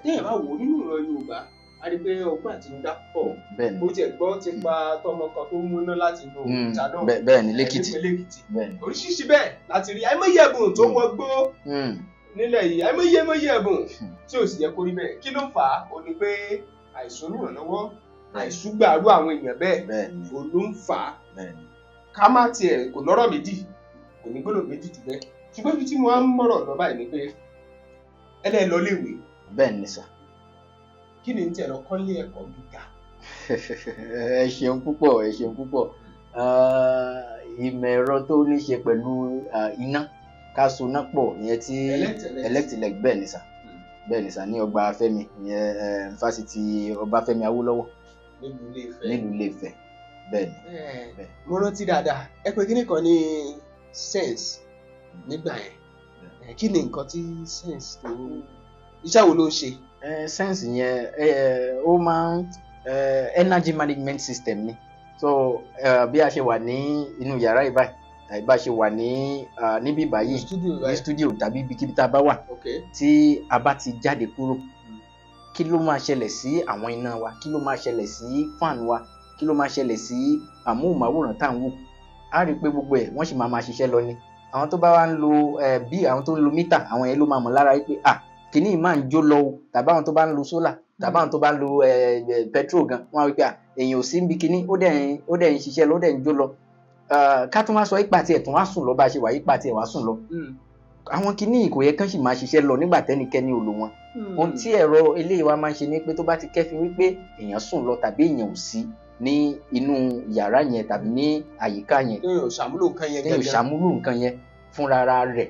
Speaker 3: Téèyàn bá wò ó nínú rẹ̀ Yorùbá a rí pé ọgbọ́n àtinúdá pọ̀.
Speaker 2: Bẹ́ẹ̀ni.
Speaker 3: Mo tiẹ̀ gbọ́ ti pa tọmọ kan tó múná láti inú ìta náà.
Speaker 2: Bẹ́ẹ̀ni lẹ́kìtì.
Speaker 3: Bẹ́ẹ̀ni. Oríṣiríṣi bẹ́ẹ̀ láti rí àìmọye ẹ̀bùn tó wọgbó nílẹ̀ yìí àìmọye ẹ̀bùn tí ò sì yẹ kó rí bẹ́ẹ̀. Kí ló fà á? Ó ní pé àìsàn olùrànlọ́wọ́ àìsúgbàrú àwọn èèyàn bẹ́ẹ̀ ò ló ń fà á. Ká má tiẹ̀ kò lọ́rọ̀ méjì kò ní gbọ́dọ̀ méjì jù bẹ́ẹ̀. Ṣùgbọ́n ibi tí mo á ń mọ̀rọ̀ lọ báyìí ni pé ẹlẹ́ lọ léèwé.
Speaker 2: Bẹ́ẹ̀ni sà.
Speaker 3: Kí ni tí ẹ lọ kọ́ lé ẹ̀kọ́ gíga?
Speaker 2: Ẹ ṣeun púpọ̀. Ìmọ̀ ẹ̀rọ tó ní ṣe pẹ̀lú iná ká so iná pọ̀ ìyẹn tí electric bẹ́ẹ̀ni sà ní ọgbà Fẹ́mi ìyẹn fásitì Ọbáfẹ́mi Awólọ́wọ̀ nílùú Ilé-Ifẹ̀ bẹ́ẹ̀ni.
Speaker 3: Mo rántí dáadáa ẹ pé kíní kan ní sense nígbà yẹn kí ni nǹkan tí sense tó iṣẹ́ wo ló ń ṣe?
Speaker 2: Sense yẹn ó máa ń energy management system ni so bí a ṣe wà ní inú yàrá ìbáyìí tàbí bá ṣe wà níbí báyìí ní studio tàbí ibikíbi tá a bá wà tí a bá ti jáde kúrò kí ló máa ṣẹlẹ̀ sí àwọn iná wa kí ló máa ṣẹlẹ̀ sí fan wa kí ló máa ṣẹlẹ̀ sí àmóhùnmáwòrán tá à ń wò á rí i pé gbogbo ẹ̀ wọ́n sì máa ṣiṣẹ́ lọ ni àwọn tó bá wá ń lo bí àwọn tó ń lo mítà àwọn yẹn ló máa mọ̀ lára wípé kìíní yìí máa ń jó lọ o tàbí àwọn tó bá ń lo sólà tàbí àwọn tó bá ń lo petrol gan wọn á wípé èèyàn ò sí níbi kìíní ó dẹ̀ ń ṣiṣẹ́ lọ ó dẹ̀ ń jó lọ ká tún wá sọ ipa tiẹ̀ tún wá sùn lọ bá a ṣe wà ipa tiẹ̀ wá sùn lọ àwọn kìíní kò yẹ kán sì máa ṣiṣẹ́ lọ nígbà tẹ́nikẹ́ni ò lò wọn ohun tí ẹ̀rọ eléyìí wa máa ń ṣe ni pé tó bá ti kẹ́fín wípé èèyàn sùn lọ tàbí èèyàn ò sí ní inú yàrá yẹn tàbí ní àyíká yẹn
Speaker 3: téèyàn ò
Speaker 2: ṣàmúlò nǹkan yẹn fúnra rẹ̀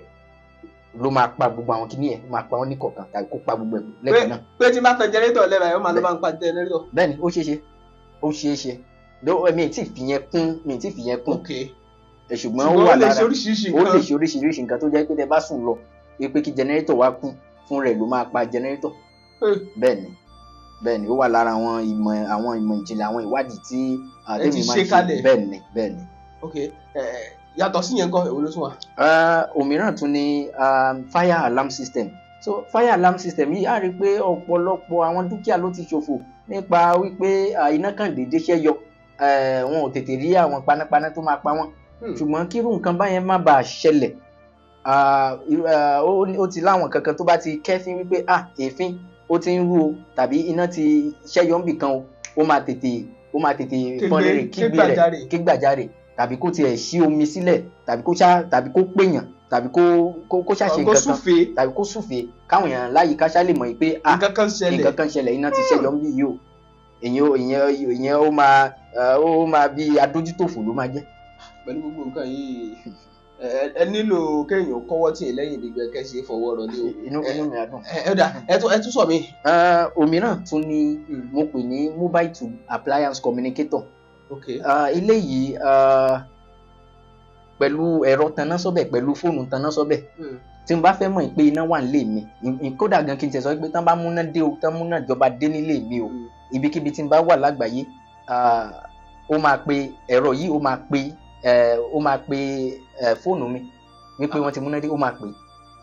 Speaker 2: ló máa pa gbogbo àwọn kìíní yẹn ló máa pa wọn ní kọ̀ọ̀kan tàbí kó pa gbogbo ẹ̀ lẹ́ẹ̀kan náà.
Speaker 3: pé tí máa tan jẹnẹrétọ̀ lẹ́bàá yóò máa ló máa ń pa jẹnẹrétọ̀.
Speaker 2: bẹ́ẹ̀ni ó ṣeé ṣe mi ì tí ì fi yẹn kún ṣùgbọ́n ó wà lára ó lè ṣe oríṣiríṣi nǹkan tó jẹ́ pé tẹ bá sùn lọ pé kí jẹnẹrétọ̀ wá kú fún rẹ̀ ló máa pa jẹnẹrétọ̀. bẹ́ẹ̀ni ó wà lára àwọn ìmọ̀ ìjìnlẹ̀ àwọn ìwádìí tí
Speaker 3: àdéhùn máa ń ṣe.
Speaker 2: bẹ́ẹ̀ni.
Speaker 3: ok yàtọ̀ sí yẹn gan èwo ló tún wà.
Speaker 2: Òmíràn tún ni fire alarm system. So fire alarm system yìí á rí i pé ọ̀pọ̀lọpọ̀ àwọn dúkìá ló ti ṣòfò nípa wípé iná kan dédé ṣẹ́yọ wọn ò tètè rí àwọn panápaná tó máa pa wọ́n. Ṣùgbọ́n kírú nǹkan báyẹn má bàa ṣẹlẹ̀ ó ti láwọn kankan tó bá ti kẹ́fín wípé èéfín ó ti ń rú o tàbí iná ti ṣẹ́yọ ń bì kan o ó máa tètè fọ́nrẹ́rẹ́ kígbàjarè tàbí kó tiẹ̀ ṣí omi sílẹ̀ tàbí kó pèèyàn tàbí kó ṣàṣe nǹkan kan tàbí kó súfèé káwọn èèyàn láyìíká ṣá lè mọ̀ pé nǹkan kan ṣẹlẹ̀ iná ti ṣẹ́yọ ń bì yìí o ìyẹn ó máa bí adójútòfò ló máa jẹ́.
Speaker 3: Pẹ̀lú gbogbo nǹkan yìí ẹ nílò kéèyàn kọ́wọ́ tí ì lẹ́yìn ìdígbẹ́ kẹ́sì fọwọ́ rọ ní o.
Speaker 2: Inú mi á dùn.
Speaker 3: ẹ tún sọ mi.
Speaker 2: Òmíràn tún ni mo pè ní mobile to appliance communicator. Eléyìí pẹ̀lú ẹ̀rọ tanná sọ́bẹ̀ pẹ̀lú fóònù tanná sọ́bẹ̀ tí n bá fẹ́ mọ̀ pé iná wà nílé mi kódà gan kí n tẹ̀ sọ pé tán bá múná dé o tán múná ìjọba dé nílé mi o ibikíbi tí n bá wà lágbàáyé ó máa pe ẹ̀rọ yìí ó máa pe fóònù mi wípé wọ́n ti múná dé ó máa pè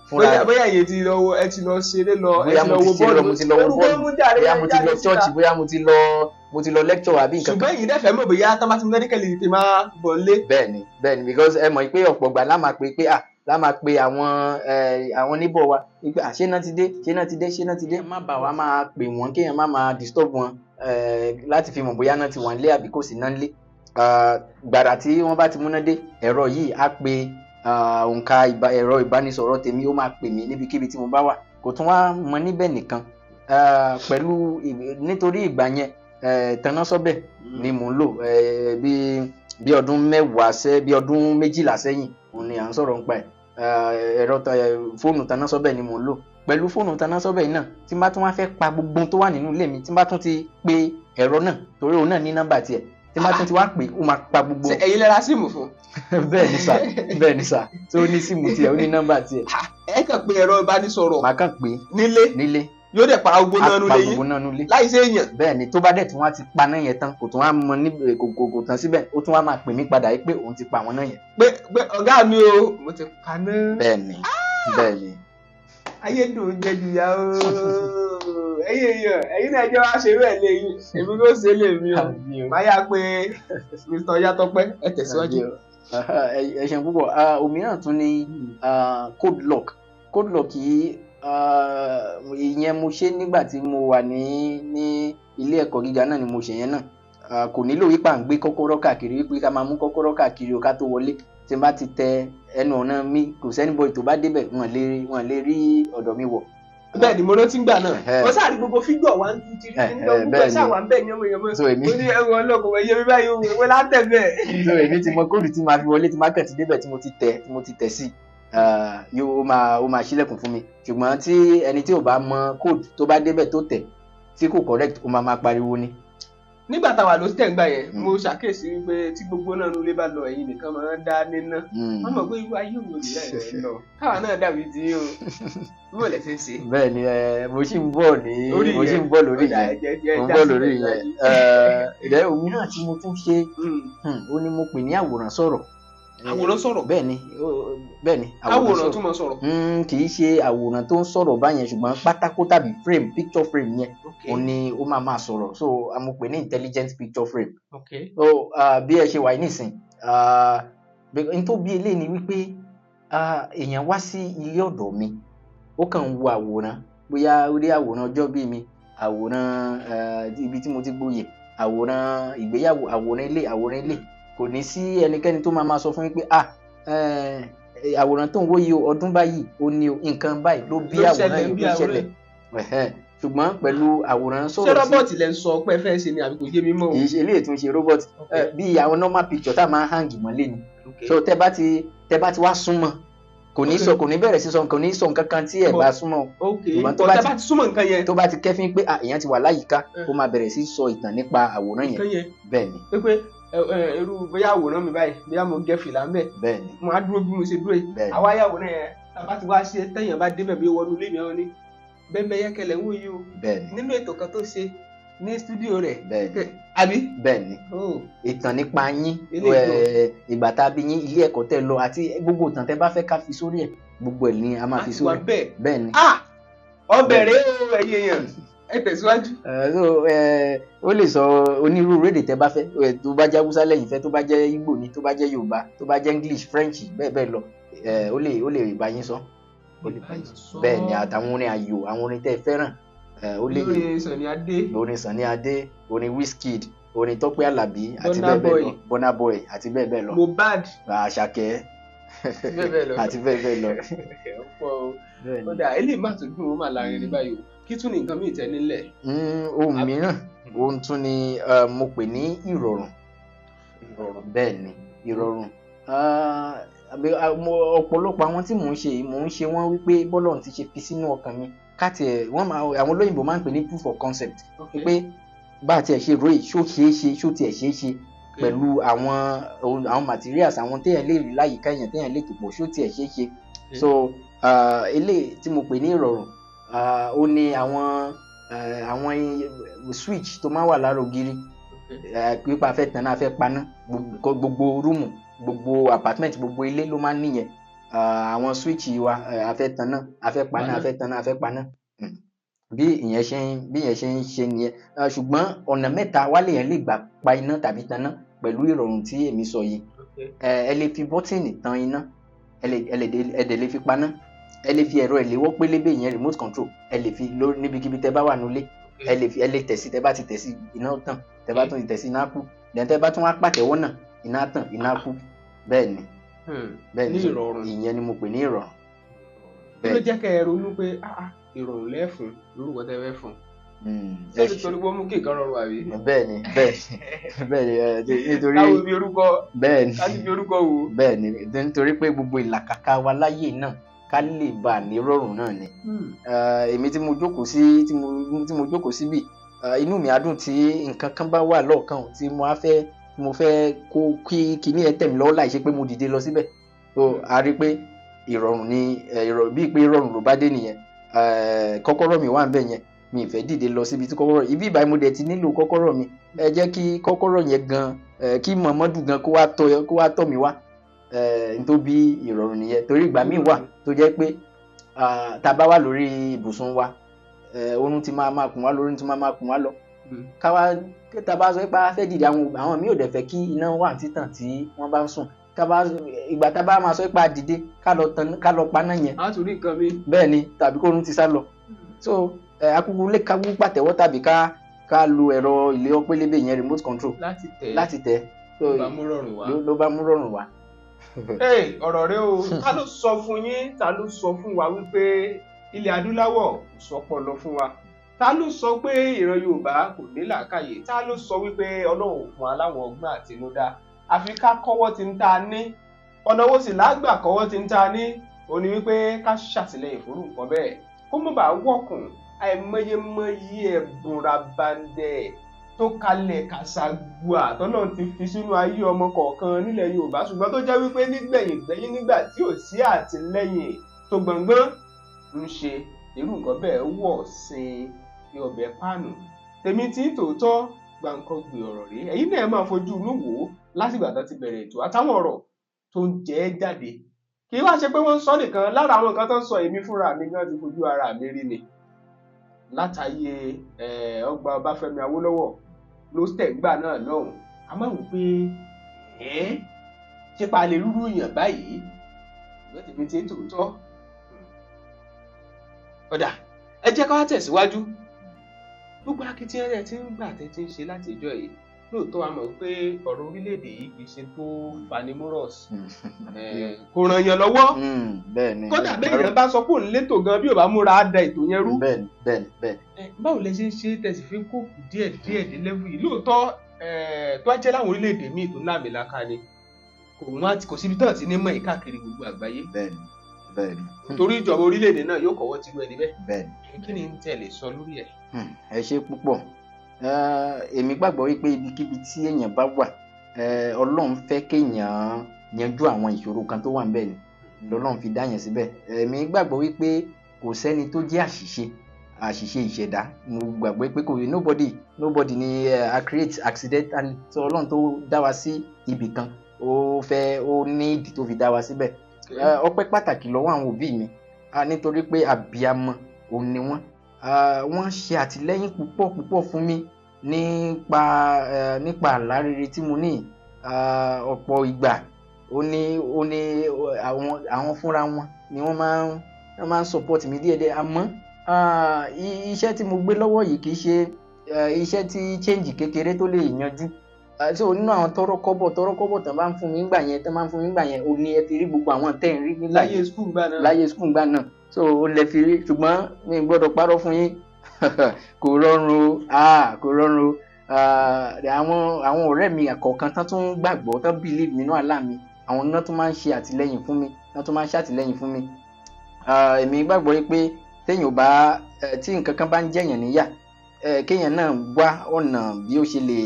Speaker 3: fúnra rẹ̀. Bóyá ẹ ti lọ ṣeré lọ ẹ ti lọ wo bọ́ọ̀lù
Speaker 2: bóyá mo ti lọ ṣọ́ọ̀ṣì bóyá mo ti lọ lecture àbí nǹkan kan.
Speaker 3: Ṣùgbọ́n èyí dẹ́fẹ̀ẹ́ mọ̀ bóyá tán bá ti múná dé kẹ́lẹ́ tètè máa bọ̀ lé.
Speaker 2: Bẹ́ẹ̀ni because ẹ mọ̀ pé ọ̀pọ̀ gbà láà máa pe àwọn níbọ̀ wa wípé ṣé náà ti dé má bà wá máa pè wọ́n kéèyàn má máa disturb wọn láti fi mọ̀ bóyá náà ti wà nílé àbí kò sí náà nílé. Gbàrà tí wọ́n bá ti múná dé ẹ̀rọ yìí á pe òǹkà ẹ̀rọ ìbánisọ̀rọ̀ tèmi ó máa pè mí níbikíbi tí mo bá wà kò tún wá mọ níbẹ̀ nìkan pẹ̀lú nítorí ìgbà yẹn tanná sọ́bẹ̀ ni mò ń lò bí ọdún bí ọdún 12 sẹ́yìn òun ni à ń sọ̀rọ̀ nípa ẹ̀rọ fóònù tanná sọ́bẹ̀ ni mò ń lò pẹ̀lú fóònù tanná sọ́bẹ̀ yìí náà tí n bá tún wá fẹ́ pa gbogbo tó wà nínú ilé mi tí n bá tún ti pe ẹ̀rọ náà torí òun náà ní nọ́mbà tiẹ̀ tí má tún ti wá pè ó máa pa gbogbo.
Speaker 3: Ẹ̀yin lẹ́ra síìmù fún.
Speaker 2: bẹ́ẹ̀ ni sà tó ní síìmù tiẹ̀ ó ní nọ́mbà tiẹ̀.
Speaker 3: Ẹ kàn pé ẹ̀rọ ìbánisọ̀rọ̀.
Speaker 2: màá kàn pé
Speaker 3: nílé yóò dẹ̀ pa gbogbo náà nulẹ̀ yín láì ṣe èèyàn.
Speaker 2: bẹ́ẹ̀ ni tó bá dẹ̀ tí wọ́n ti pa náà yẹn tán kò tún wá mọ ní kò tán síbẹ̀ ó tún wá máa pè mí padà pé òun ti pa àwọn náà yẹn.
Speaker 3: pé ọ̀gá mi o mo ti pa náà.
Speaker 2: bẹ́ẹ̀ ni.
Speaker 3: ayé dùn jẹ jùyà o ẹ̀yin náà jẹ́ wá ṣerú ẹ̀ lẹ́yìn èmi ló ṣe lè mi o máa yá pé Mr. Oyatope ẹ tẹ̀síwájú.
Speaker 2: ẹ ṣeun púpọ̀ òmíràn tún ní code lock yìí ìyẹn mo ṣe nígbà tí mo wà ní ilé ẹ̀kọ́ gíga náà ni mo ṣe yẹn náà kò nílò wípé à ń gbé kọ́kọ́rọ́ káàkiri wípé ká máa mú kọ́kọ́rọ́ káàkiri o ká tó wọlé tí n bá ti tẹ ẹnu ọ̀nà mi kò sẹ́ni bọ́ọ̀lù tó bá débẹ̀ wọ́n lè rí ọ̀dọ̀ mi wọ̀.
Speaker 3: Bẹ́ẹ̀ ni mo rántí gbà náà wọ́n sáà rí gbogbo fígọ̀ 1 2 3 nígbà gbogbo ẹ̀ sáà wà ń bẹ̀ yánmọ́yánmọ́ ó ní ẹ̀rọ ọlọ́kùnrin wẹ̀ yé mi báyìí òwe látẹ̀ bẹ́ẹ̀.
Speaker 2: so èmi ti mọ kóòdù tí màá fi wọlé tí màá kàn ti débẹ̀ tí mo ti tẹ̀ sí ó máa ṣílẹ̀kùn fún mi ṣùgbọ́n tí ẹni tí ò bá mọ kóòdù tó bá débẹ̀ tó tẹ̀ tí kò correct ó máa pariwo ni.
Speaker 3: Nígbà táwa ló tẹ̀ ń gbà yẹn mo ṣàkíyèsí wípé tí gbogbo náà ló lé bá lọ ẹ̀yin nìkan máa ń dá níná wọ́n mọ̀ pé irú ayé òun ò ní lẹ́yìn lọ káwa náà dàbí tí o bí wọ́n lè ṣe ń ṣe.
Speaker 2: bẹ́ẹ̀ ni mo ṣì ń bọ̀ lórí yẹn ìdẹ́ òmíràn tí mo tún ṣe ó ní mo pè ní àwòrán sọ̀rọ̀.
Speaker 3: Àwòrán sọ̀rọ̀.
Speaker 2: bẹ́ẹ̀ ni
Speaker 3: àwòrán tó máa sọ̀rọ̀.
Speaker 2: kì í ṣe àwòrán tó ń sọ̀rọ̀ báyẹn ṣùgbọ́n pátákó tàbí frame picture frame yẹn ó ní ó máa sọ̀rọ̀ so mo pè ní intelligent picture frame. so bí ẹ ṣe wà nísìn n tó bí eléyìí ni wípé èèyàn wá sí ilé ọ̀dọ̀ mi ó kàn ń wo àwòrán bóyá ó rí àwòrán ọjọ́ bí mi àwòrán ibi tí mo ti gboyè àwòrán ìgbéyàwó àwòrán ilé kò ní sí ẹnikẹ́ni tó máa sọ fún mi pé àwòrán tó ń wò yìí ọdún báyìí ó ní nǹkan báyìí ló bí àwòrán yìí ló ṣẹlẹ̀ ṣùgbọ́n pẹ̀lú àwòrán sọ̀rọ̀ sí.
Speaker 3: ṣé rọ́bọ̀tì lẹ ń sọ pé fẹ́ ṣe ni àbí kò yé mi mọ́ o.
Speaker 2: kì í ṣe eléyìí tún ṣe rọ́bọ̀tì bí àwọn normal picture tá a máa hang mọ́lé ni so tẹ́ bá ti wá súnmọ́ kò ní bẹ̀rẹ̀ sí sọ kò ní sọ nǹkan kan tí ẹ̀ bá súnmọ́
Speaker 3: ṣùgbọ́n tó bá ti súnmọ́ nǹkan yẹn
Speaker 2: tó bá ti kẹ́fín pé èèyàn ti wà láyìíká ó máa bẹ̀rẹ̀ sí sọ ìtàn nípa àwòrán yẹn bẹ́ẹ̀ ni.
Speaker 3: pé irú bóyá àwòrán mi báyìí bóyá mo gẹ fìlà ń bẹ̀ mo á dúró bí mo ṣe dúró yìí àwa yàwòrán yẹn tàbá ti wá ṣe tẹ̀yàn bá débẹ̀ bí wọnú ilé mi àwọn ní bẹ́ẹ̀ yẹ́kẹ̀lẹ̀ ń wò yìí o nínú ètò kan tó ṣe ní stúdíò rẹ̀.
Speaker 2: bẹ́ẹ̀ni
Speaker 3: àbí.
Speaker 2: bẹ́ẹ̀ni
Speaker 3: Oh.
Speaker 2: ìtàn nípa yín
Speaker 3: Eléyìí
Speaker 2: ìgbà tá a bí yín ilé ẹ̀kọ́ tẹ́ lọ àti gbogbo ìtàn tẹ́ bá fẹ́ ká fi sórí ẹ̀ gbogbo ẹ̀ ni a máa fi
Speaker 3: láti wá
Speaker 2: sórí ẹ̀
Speaker 3: bẹ́ẹ̀.
Speaker 2: bẹ́ẹ̀ni.
Speaker 3: ọbẹ̀ rẹ̀ ó ẹ̀yẹ èèyàn ẹ tẹ̀síwájú.
Speaker 2: ó lè sọ onírúurú èdè tẹ́ bá fẹ́ tó bá jẹ́ Hausa lẹ́yìn fẹ́ tó bá jẹ́ Igbo ni tó bá jẹ́ Yorùbá tó bá jẹ́ English French bẹ́ẹ̀ bẹ́ẹ̀ lọ ó lè bá yín sọ. bẹ́ẹ̀ni àtàwọn orin ayò àwọn orin tẹ́ fẹ́ràn ó lè
Speaker 3: orin Sunny Adé,
Speaker 2: orin Wizkid, orin Tọ́pẹ́ Àlàbí àti bẹ́ẹ̀ bẹ́ẹ̀ lọ Burna Boy àti bẹ́ẹ̀ bẹ́ẹ̀ lọ
Speaker 3: Mohbad,
Speaker 2: Àṣàkẹ́
Speaker 3: bẹ́ẹ̀ bẹ́ẹ̀ lọ
Speaker 2: àti bẹ́ẹ̀ bẹ́ẹ̀ lọ.
Speaker 3: ó dà eléyìí má tún dùn ó mà láàrin ní báyìí o kí tún ní nǹkan míì tẹ́ nílẹ̀.
Speaker 2: ohun mìíràn ohun tún ni mo pè ní ìrọ̀rùn. Bẹ́ẹ̀ni ìrọ̀rùn ọ̀pọ̀lọpọ̀ àwọn tí mò ń ṣe wọ́n wípé bọ́lọ́run ti ṣe fi sínú ọkàn mi káàtì ẹ̀ àwọn olóyìnbó máa ń pè ní proof of concept pé bá a tiẹ̀ ṣe ròyìn ṣó ṣeé ṣe ṣó tiẹ̀ ṣeé ṣe pẹ̀lú àwọn materials àwọn téèyàn lè rí láyìíká èèyàn téèyàn lè tòpọ̀ ṣó tiẹ̀ ṣeé ṣe. So eléyìí tí mo pè ní ìrọ̀rùn ó ní àwọn switch tó máa wà lára ògiri pípa fẹ́ tanná fẹ́ paná gbogbo rúùmù gbogbo apartment gbogbo ilé ló máa ń níyẹn àwọn switch wa a fẹ́ tanná a fẹ́ paná a fẹ́ tanná a fẹ́ paná bí ìyẹn ṣe ń ṣe nìyẹn ṣùgbọ́n ọ̀nà mẹ́ta wálé yẹn lè gbà pa iná tàbí tanná pẹ̀lú ìrọ̀rùn tí èmi sọ yìí ẹ lè fi bọ́tìnì tan iná ẹ dẹ̀ lè fi paná ẹ lè fi ẹ̀rọ ìléwọ́ pélébé yẹn remote control ẹ lè fi níbikíbi tẹ́ bá wà nulẹ̀ ẹ lè tẹ̀sí tẹ́ bá ti tẹ̀sí iná tàn tẹ́ bá tún ti tẹ̀sí iná kú then tẹ́ bá tún wá pàtẹ́wọ́ náà iná tàn iná kú bẹ́ẹ̀ ni
Speaker 3: ní ìrọ̀rùn
Speaker 2: ìyẹn ni mo pè ní ìrọ̀rùn.
Speaker 3: kí ló jẹ́ kẹ́ ẹ ronú pé ìrọ̀rùn lẹ́fun lórúkọ tẹ́ fẹ́ fún ṣé nítorí pé ó mú kí nǹkan rọrùn àbí.
Speaker 2: bẹ́ẹ̀ni nítorí
Speaker 3: káwọ bí orúkọ
Speaker 2: bẹ́ẹ̀ni
Speaker 3: kájú bí orúkọ wo.
Speaker 2: bẹ́ẹ̀ni nítorí pé gbogbo ìlàkàkà wa láyé náà ká lè bá a ní rọrùn náà ni. èmi tí mo jókòó síbí inú mi á dùn tí nǹkan kan bá wà lọ́ọ̀kan tí mo fẹ́ kó kí kíní ẹ tẹ̀ mí lọ́wọ́ láì ṣe pé mo dìde lọ síbẹ̀ so a rí pé ìrọ̀rùn ni bíi pé ìrọ̀rùn ló bá dé nìyẹn kọ́kọ́rọ́ mi wà ń bẹ̀ yẹn mi ìfẹ́ dìde lọ síbi tí kọ́kọ́rọ́ ibi ìbáyìí mo dẹ̀ ti nílò kọ́kọ́rọ́ mi ẹ jẹ́ kí kọ́kọ́rọ́ yẹn gan kí Mọ̀mọ́dù gan kó wá tọ̀ mí wá nítorí bí ìrọ̀rùn nìyẹn torí ìgbà míì wà tó jẹ́ pé tá a bá wà lórí ibùsùn wa oorun ti máa kùn wá lórí ti máa kùn wá lọ káwa tá a bá sọ pé a fẹ́ dìde àwọn míì ò dẹ̀ fẹ́ kí iná wà títàn tí wọ́n bá ń sùn ìgbà tá a bá máa sọ pé a dìde ká lọ paná yẹn
Speaker 3: a tún rí nǹkan mi.
Speaker 2: bẹ́ẹ̀ ni tàbí kóorun ti sá lọ so akúkú lè kákú pàtẹ́wọ́ tàbí ká lo ẹ̀rọ ìléwọ́ pélébé yẹn remote control láti tẹ̀ ló bá mú rọrùn wá.
Speaker 3: ọ̀rọ̀ rẹ o ta ló sọ fún yín ta ló sọ fún wa wípé ilẹ̀ adúláwọ̀ kò sọpọlọ fún wa ta ló sọ pé ìran Yorùbá kò ní làákàyè ta ló sọ wípé Ọlọ́run fún wa láwọn ọgbọ́n àtinúdá àfi ká kọ́wọ́ tí ń ta ní ọ̀nà wo sì lágbà kọ́wọ́ tí ń ta ní òní wípé ká ṣàtìlẹ́yìn fún nǹkan bẹ́ẹ̀ kó mọ̀ bá wọ̀kùn àìmọyemọye ẹ̀bùn rabandẹ̀ tó kalẹ̀ kàṣàgbà tọ́nà ti fi sínú ayé ọmọ kọ̀ọ̀kan nílẹ̀ Yorùbá ṣùgbọ́n tó jẹ́ wípé nígbẹ̀yìn nígbà tí ò sí àtìlẹ́yìn tó gbọ̀ngbọ́n ń ṣe irú nǹkan bẹ́ẹ̀ wọ̀ sin bí ọbẹ̀ páànù tèmi tí tòótọ́ gbàǹkangbè ọ̀rọ̀ rí ẹ̀yin náà máa fojú inú wò ó látìgbà tó ti bẹ̀rẹ̀ ètò àtàwọn ọ̀rọ̀ tó ń jẹ́ jáde kì í wá ṣe pé wọ́n ń sọ nìkan lára àwọn nǹkan tó ń sọ èmi fúnra mi gan ti fojú ara mi rí ni látàyè ọgbà Ọbáfẹ́mi Awólọ́wọ̀ ló tẹ̀gbà náà lọ́hùn a máa wò pé ṣé pa lè rúrú èèyàn báyìí ìwé tèmi tí ń tòótọ́ ọ̀dà ẹ jẹ́ ká wá tẹ̀síwájú gbogbo akitiyan rẹ̀ tí ń gbà tẹ́ ti ń ṣe láti ìjọ yìí lóòótọ́ a mọ̀ pé ọ̀rọ̀ orílẹ̀-èdè yìí kì í ṣe tó fanimorous kò ràn yàn lọ́wọ́ kódà bẹ́ẹ̀ yẹn bá sọ pé òun létò gan bí ò bá múra á da ètò yẹn rú báwo lẹ ṣe ń ṣe tẹ̀sí fi ń kó díẹ̀ dé lẹ́wù yìí lóòótọ́ tó á jẹ́ láwọn orílẹ̀-èdè míì tó láàmìlaka ni kò síbi tó ti ní mọ̀ yìí káàkiri gbogbo àgbáyé torí ìjọba orílẹ̀-èdè náà yóò kọ́wọ́ tìlú ẹni bẹ́ẹ̀ kí ni ń tẹ̀lé sọ lórí ẹ̀.
Speaker 2: ẹ ṣe púpọ̀ èmi gbàgbọ́ wípé ibikíbi tí èèyàn bá wà Ọlọ́run fẹ́ kéèyàn yanjú àwọn ìṣòro kan tó wà ń bẹ̀ ni lọ́lọ́run fi dá yẹn síbẹ̀ èmi gbàgbọ́ wípé kò sẹ́ni tó jẹ́ àṣìṣe àṣìṣe ìṣẹ̀dá. Mo gbàgbọ́ pé kò nobody ni a create accidentally. So Ọlọ́run tó dá wa sí ibì kan ó ní ìdí tó fi dá wa síbẹ̀. Ọpẹ́ pàtàkì lọ́wọ́ àwọn òbí mi nítorí pé àbíamọ òun ni wọ́n. Wọ́n ṣe àtìlẹ́yìn púpọ̀ fún mi nípa àlá rere tí mo ní. Ọ̀pọ̀ ìgbà ó ní àwọn fúnra wọn ni wọ́n máa ń support mi díẹ̀díẹ̀. Àmọ́ iṣẹ́ tí mo gbé lọ́wọ́ yìí kì í ṣe iṣẹ́ tí change kékeré tó lè yanjú. So nínú àwọn tọ́rọ́kọ́bọ̀ tán bá ń fún mi nígbà yẹn ó ní ẹ fi rí gbogbo àwọn tẹ́ ń rí nígbà yẹn láyé school gbà náà. So ó lẹ fi rí, ṣùgbọ́n mi gbọ́dọ̀ parọ́ fún yín kò rọrùn o. Àwọn ọ̀rẹ́ mi àkọ́kàn tán tún gbàgbọ́ tán believe nínú àlá mi, àwọn náà tún máa ń ṣe àtìlẹ́yìn fún mi. Èmi gbàgbọ́ pé tí nǹkan kan bá ń jẹ̀yàn níyà, kéèyàn náà wá ọ̀nà bí ó ṣe lè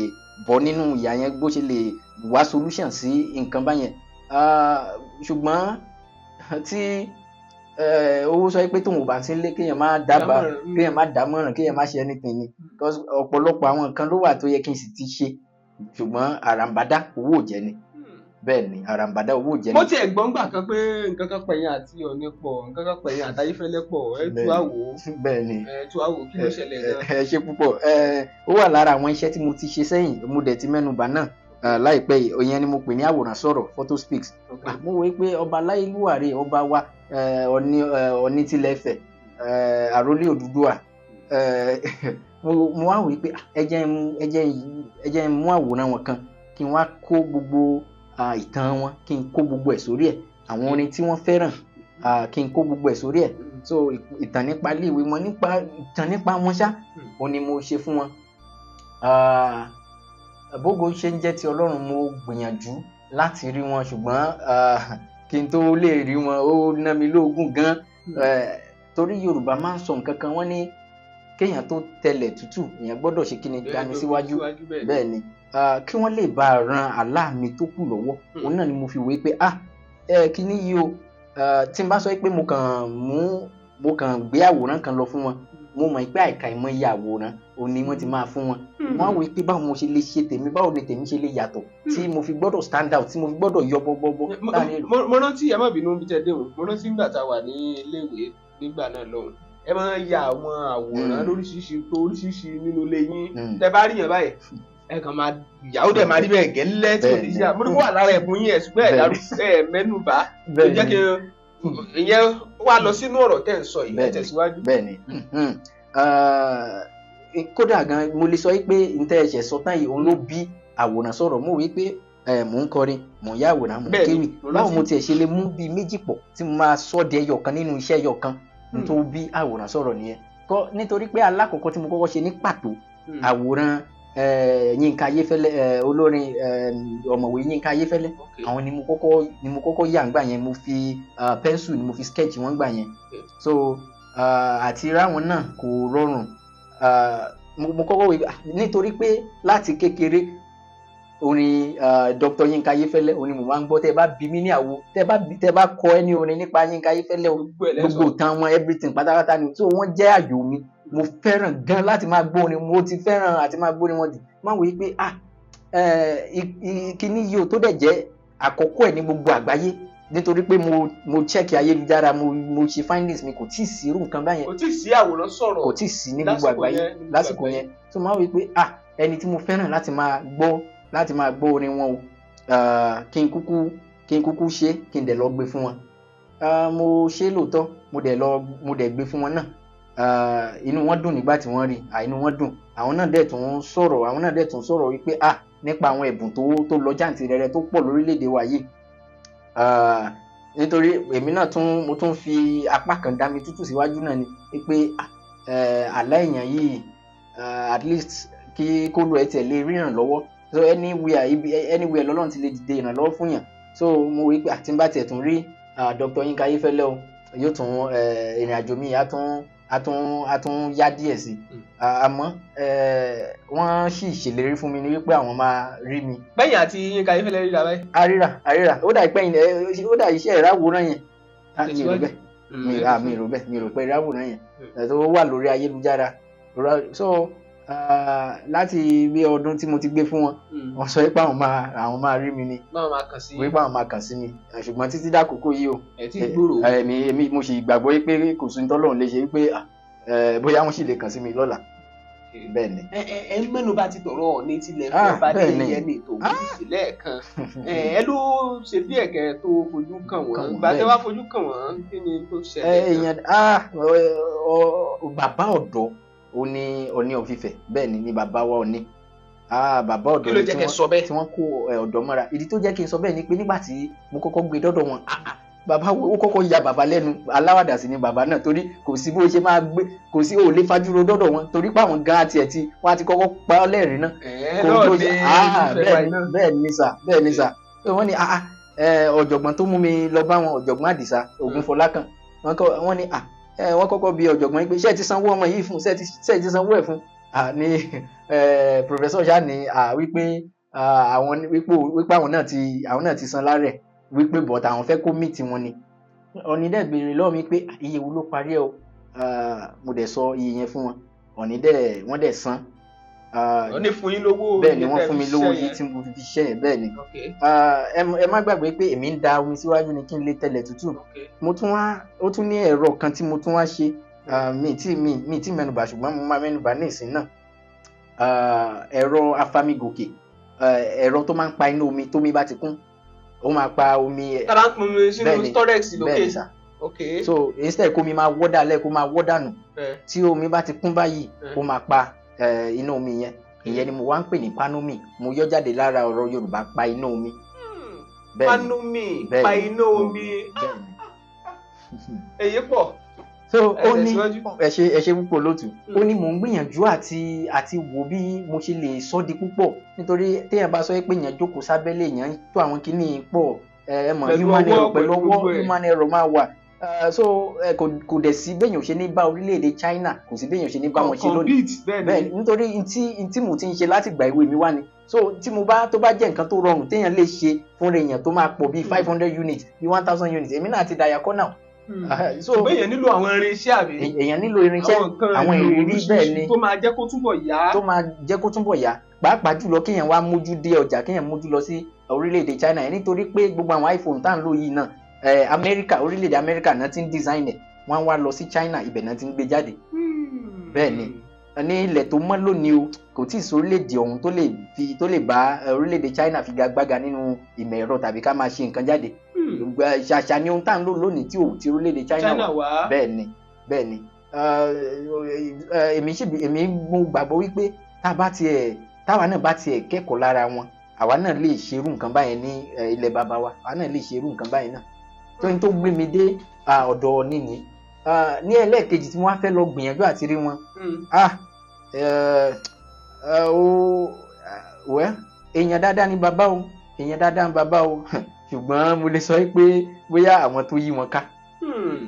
Speaker 2: bọ́ nínú ìyà yẹn, bó ṣe lè wá solution sí nǹkan báyẹn. Ṣùgbọ́n tí owó sọ pé tóun ò bá sí nílé kéèyàn má dámọ̀ràn, kéèyàn má ṣe anything ni. Because ọ̀pọ̀lọpọ̀ àwọn nǹkan ló wà tó yẹ kí n sì ti ṣe, ṣùgbọ́n àràǹbádá owó ò jẹ́ ni. Bẹ́ẹ̀ ni, àràǹbádá owó ò jẹ́ ni.
Speaker 3: Mo tiẹ̀ gbọ́ ńgbà kan pé nǹkan kan pẹ̀yìn àti Ọ̀ọ̀ni pọ̀, nǹkan kan pẹ̀yìn àtayífẹ́lẹ́ pọ̀, ẹ tú àwò.
Speaker 2: Bẹ́ẹ̀ ni.
Speaker 3: Tú àwò kí ló ṣẹlẹ̀ gan.
Speaker 2: Ẹ ṣé púpọ̀. Ó wà lára àwọn iṣẹ́ tí mo ti ṣe sẹ́yìn, mo dẹ̀ ti mẹ́nubà náà láìpẹ́ yìí. Ìyẹn ni mo pè ní àwòrán sọ̀rọ̀, photo speaks. Mo wò pé ọba Láyélúwàrè, ọba wa Ọ̀ọ̀ni tilẹ̀ Ifẹ̀, àrólé Odùduwà. Mo wá wò pé ẹ jẹ́ n mú àwòrán wọn kan kí n wá kó gbogbo ìtàn wọn, kí n kó gbogbo ẹ̀ sórí ẹ̀. Àwọn orin tí wọ́n fẹ́ràn kí n kó gbogbo ẹ̀ sórí ẹ̀. So ìtàn nípa iléèwé wọn, ìtàn nípa wọn ṣá, òun ni mo ṣe fún wọn. Bógo ṣe ń jẹ́ ti Ọlọ́run, mo gbìyànjú láti rí wọn, ṣùgbọ́n kí n tó lè rí wọn ó ná mi lóògùn gan. Torí Yorùbá máa ń sọ nǹkan kan, wọ́n ní kéèyàn tó tẹlẹ̀ tútù èèyàn gbọ́dọ̀ ṣe kíni, dání síwájú. Bẹ́ẹ̀ ni, kí wọ́n lè bá ran àlá mi tó kù lọ́wọ́. Òun náà ni mo fi wé pé kíní yìí o, tí n bá sọ pé mo kàn gbé àwòrán kan lọ fún wọn, mo mọ̀ pé àìkàìmọye àwòrán òun ni wọ́n ti máa fún wọn. Wọ́n á wò pé báwo mo ṣe lè ṣe tèmi, báwo ni tèmi ṣe lè yàtọ̀, tí mo fi gbọ́dọ̀ stand out, tí mo fi gbọ́dọ̀ yọ bọ́bọ́bọ́.
Speaker 3: Mo rántí, ẹ má bínú bí tẹ́ dé o, mo rántí nígbà tá a wà ní iléèwé nígbà náà lọ́hùn, ẹ máa ń ya àwọn àwòrán lóríṣiríṣi nínú ilé yín. Tẹ́ bá rí yàn báyìí, ẹ kàn máa ìyàwó dẹ̀ máa rí bẹ́ẹ̀ gẹ́lẹ́ tí kò ní ṣe. Mo ní kó wà lára ẹ̀bùn yín ẹ̀sùn bẹ́ẹ̀ dárúkọ mẹ́nubà tó jẹ́ kí ìyẹn wá lọ sínú ọ̀rọ̀ tẹ́ ń sọ yìí. Ẹ tẹ̀síwájú.
Speaker 2: Bẹ́ẹ̀ni, kódà gan mo lè sọ pé ntẹ́ ẹ̀ṣẹ̀ sọ tán yìí òun ló bí àwòrán sọ̀rọ̀. Mo wí pé mò ń kọrin, mò ń yá àwòrán, mò ń kéwì. Báwo mo tiẹ̀ ṣe lè mú bíi méjì pọ̀ tí mo máa sọ di ẹyọ kan nínú iṣẹ́ ẹyọ kan, tó bí àwòrán sọ̀rọ̀ nìyẹn. Nítorí pé alákọ̀ọ́kọ́ tí mo kọ́kọ́ ṣe ní pàtó àwòrán Yínká Ayéfẹ́lẹ́, olórin ọ̀mọ̀wé Yínká Ayéfẹ́lẹ́. Àwọn ni mo kọ́kọ́ yà ńgbà yẹn. Mo fi pẹ́ńsù ni mo fi sketch wọn gbà yẹn. So àti ráwọn náà kò rọrùn. Mo kọ́kọ́ wí nítorí pé láti kékeré orin Dr. Yínká Ayéfẹ́lẹ́ òun ni mo máa ń gbọ́. Tẹ́ bá bí mi ní àwo, tẹ́ bá kọ ẹni orin nípa Yínká Ayéfẹ́lẹ́, gbogbo ìtàn wọn, everything pátápátá ni. So wọ́n jẹ́ àyò mi. Mo fẹ́ràn gan láti máa gbọ́ orin, mo ti fẹ́ràn àti máa gbọ́ orin wọn jù. Máa wí pé kíní yìí ò tó dẹ̀ jẹ́ àkọ́kọ́ ẹ̀ ní gbogbo àgbáyé, nítorí pé mo check ayélujára, mo ṣe findings mi, kò tí ì sí irú nǹkan báyẹn.
Speaker 3: Kò tí ì sí àwòrán sọ̀rọ̀.
Speaker 2: Kò tí ì sí ní gbogbo àgbáyé lásìkò yẹn. So máa wí pé ẹni tí mo fẹ́ràn láti máa gbọ́ orin wọn o, kí n kúkú ṣe, kí n dẹ̀ lọ gbé fún wọn. Mo ṣe lóòótọ́, mo dẹ̀ gbé fún wọn náà. Inú wọn dùn nígbà tí wọ́n rí, inú wọn dùn. Àwọn náà dẹ̀ tún sọ̀rọ̀ wípé nípa àwọn ẹ̀bùn tó lọ jàǹtìrẹrẹ tó pọ̀ lórílẹ̀‐èdè wa yìí. Nítorí èmi náà mo tún fi apá kan dá mi tútù síwájú náà ni pé àlá èèyàn yìí at least kí kó lo ẹ̀ tẹ̀ lè rí ìrànlọ́wọ́. So anywhere lọ́lọ́run ti lè dìde ìrànlọ́wọ́ fún yàn. So mo wí pé àti bá tiẹ̀ tún rí Dr. Yínká Ayéfẹ́lẹ́ o, yóò tún ìrìn àjò mi á tún yá díẹ̀ sí. Àmọ́ wọ́n sì ṣèlérí fún mi ní wípé àwọn máa rí mi.
Speaker 3: Bẹ́yìn àti Yínká Ayéfẹ́lẹ́ ríra báyìí.
Speaker 2: Àríra ó dà iṣẹ́ ìráwòrán yẹn. mi rò bẹ́ẹ̀ mi rò pé ráwòrán yẹn tó wà lórí ayélujára so láti bí ọdún tí mo ti gbé fún wọn wọ́n sọ pé àwọn máa rí mi ni wípé àwọn máa kàn sí mi ṣùgbọ́n títí dákòókò yìí o èmi mo sì gbàgbọ́ pé kò sí tọ́lọ́run lè ṣe wípé bóyá wọ́n sì lè kàn sí mi lọ́la. Bẹ́ẹ̀ ni.
Speaker 3: ẹ mẹ́nu bà ti tọ̀rọ̀ Ọọ̀ni tilẹ̀ fún ọba Adéyẹyẹ ní ètò ògùnṣe lẹ́ẹ̀kan ẹ ló ṣe bí ẹ̀kẹ́ tó fojú kàn wọ́n ìgbà tẹ́ wá fojú kàn wọ́n kí ni tó ṣẹlẹ̀.
Speaker 2: Bàbá ọ̀dọ́ Ọọ̀ni of Ifẹ̀ bẹ́ẹ̀ ni bàbá wa Ọọ̀ni bàbá ọ̀dọ́
Speaker 3: kí ló jẹ́ kẹ́ sọ bẹ́ẹ̀
Speaker 2: tí wọ́n kó ọ̀dọ́ mọ́ra ìdí tó jẹ́ kí n sọ bẹ́ẹ̀ ni pé nígbà tí mo kọ́kọ́ gbé dọ́dọ̀ wọn bàbá ó kọ́kọ́ ya bàbá lẹ́nu aláwàdà sí ni bàbá náà torí kò sí bó ṣe máa gbé kò sí ò lè fajúro dọ́dọ̀ wọn torí pé àwọn gan àti ẹ̀tì wọn àti kọ́kọ́ pa ọ́ lẹ́rìn náà. bẹ́ẹ̀ ni sà wọ́n ní ọ̀jọ̀gbọ́n tó mú mi lọ bá wọn ọ̀jọ̀gbọ́n Àdìsá Ògúnfọlákàn wọ́n ní wọ́n kọ́kọ́ bi ọ̀jọ̀gbọ́n yìí pé ṣé ẹ ti sanwó ọmọ yìí fún ṣé ẹ ti sanwó ẹ̀ fún ní pòfẹ́sọ̀ ṣáà ní wípé àwọn náà ti san lárẹ̀ wípé bọ̀tà àwọn fẹ́ kó mìtì wọn ni Ọọ̀ni dẹ̀ béèrè lọ́wọ́ mi pé iye wo ló parí ẹ̀ o mo dẹ̀ sọ iye yẹn fún wọn Ọọ̀ni dẹ̀ wọ́n dẹ̀ san.
Speaker 3: wọ́n ní fún yín lówó
Speaker 2: bẹ́ẹ̀ ni wọ́n fún mi lówó yìí tí mo fi ṣiṣẹ́ ẹ̀ bẹ́ẹ̀ ni. ẹ má gbàgbé pé èmi ń da omi síwájú ni kí n lè tẹ̀lẹ̀ tútù ó tún ní ẹ̀rọ kan tí mo tún wá ṣe mi tí mẹ́nubà ṣùgbọ́n mo máa mẹ́nubà ní ìsìn náà ẹ̀rọ afamigòkè ẹ̀rọ tó máa ń pa inú omi tómi bá ti kún ó máa pa omi ẹ̀.
Speaker 3: tara ń pọn mi sínú storage lókè.
Speaker 2: bẹ́ẹ̀ sà. so instead kó mi máa wọ́ dálẹ̀ kó máa wọ́ dànù tí omi bá ti kún báyìí ó máa pa inú omi yẹn ìyẹn ni mo wá ń pè ní panomi mo yọ jáde lára ọ̀rọ̀ Yorùbá pa inú omi.
Speaker 3: panomi pa inú omi èyí pọ̀.
Speaker 2: so ó ní ẹ ṣe púpọ̀ lótú ó ní mò ń gbìyànjú àti wò bí mo ṣe lè sọ di púpọ̀ nítorí téèyàn bá sọ pé èèyàn jókòó sábẹ́lẹ̀ èèyàn tó àwọn kìíní pọ̀ human error pẹ̀lú ọwọ́ human error máa wà so kò dẹ̀ sí béèyàn ṣe ní bá orílẹ̀-èdè China kò sí béèyàn ṣe ní bá wọn ṣe lónìí bẹ́ẹ̀ nítorí tí mo ti ń ṣe láti gbà ìwé mi wá ni so tí tó bá jẹ́ nǹkan tó rọrùn téèyàn lè ṣe fúnra èèyàn tó máa pọ̀ bíi 500 units bíi 1000 units èmi náà ti dàyàkọ́ náà.
Speaker 3: so èèyàn nílò àwọn irinṣẹ́ àbí.
Speaker 2: èèyàn nílò irinṣẹ́ àwọn ìrírí bẹ́ẹ̀ ni
Speaker 3: tó máa jẹ́ kó túbọ̀ yá.
Speaker 2: Pàápàá jùlọ kéèyàn wá mójú dé ọjà kéèyàn mójú lọ sí orílẹ̀-èdè China yẹn nítorí pé gbogbo àwọn iPhone tá à ń lò yìí náà orílẹ̀-èdè Amẹ́ríkà náà ti ń design ẹ̀ wọ́n wá lọ sí China ibẹ̀ náà ti ń gbé jáde. bẹ́ẹ̀ ni ní ilẹ̀ tó mọ́ lónìí o kò tí ì sí orílẹ̀-èdè ọ̀hún tó lè bá orílẹ̀-èdè China figagbága nínú ìmọ̀ ẹ̀rọ tàbí ká máa ṣe nǹkan jáde. ṣàṣà ni ohun tá à ń lò lónìí tí ò ti orílẹ̀-èdè China wá. bẹ́ẹ̀ ni èmi mo gbàgbọ́ wípé táwa náà bá tiẹ̀ kẹ́kọ̀ọ́ lára wọn àwa náà lè ṣerú nǹkan báyẹn ní ilẹ̀ bàbá wa àwa náà lè ṣerú nǹkan báyẹn náà tóyìn tó gbé mi dé ọ̀dọ̀ Ọọ̀ni ni ní ẹlẹ́ẹ̀kejì tí wọ́n á fẹ́ lọ gbìyànjú àti rí wọn èèyàn dáadáa ni bàbá o ṣùgbọ́n mo lè sọ pé bóyá àwọn tó yí wọn ká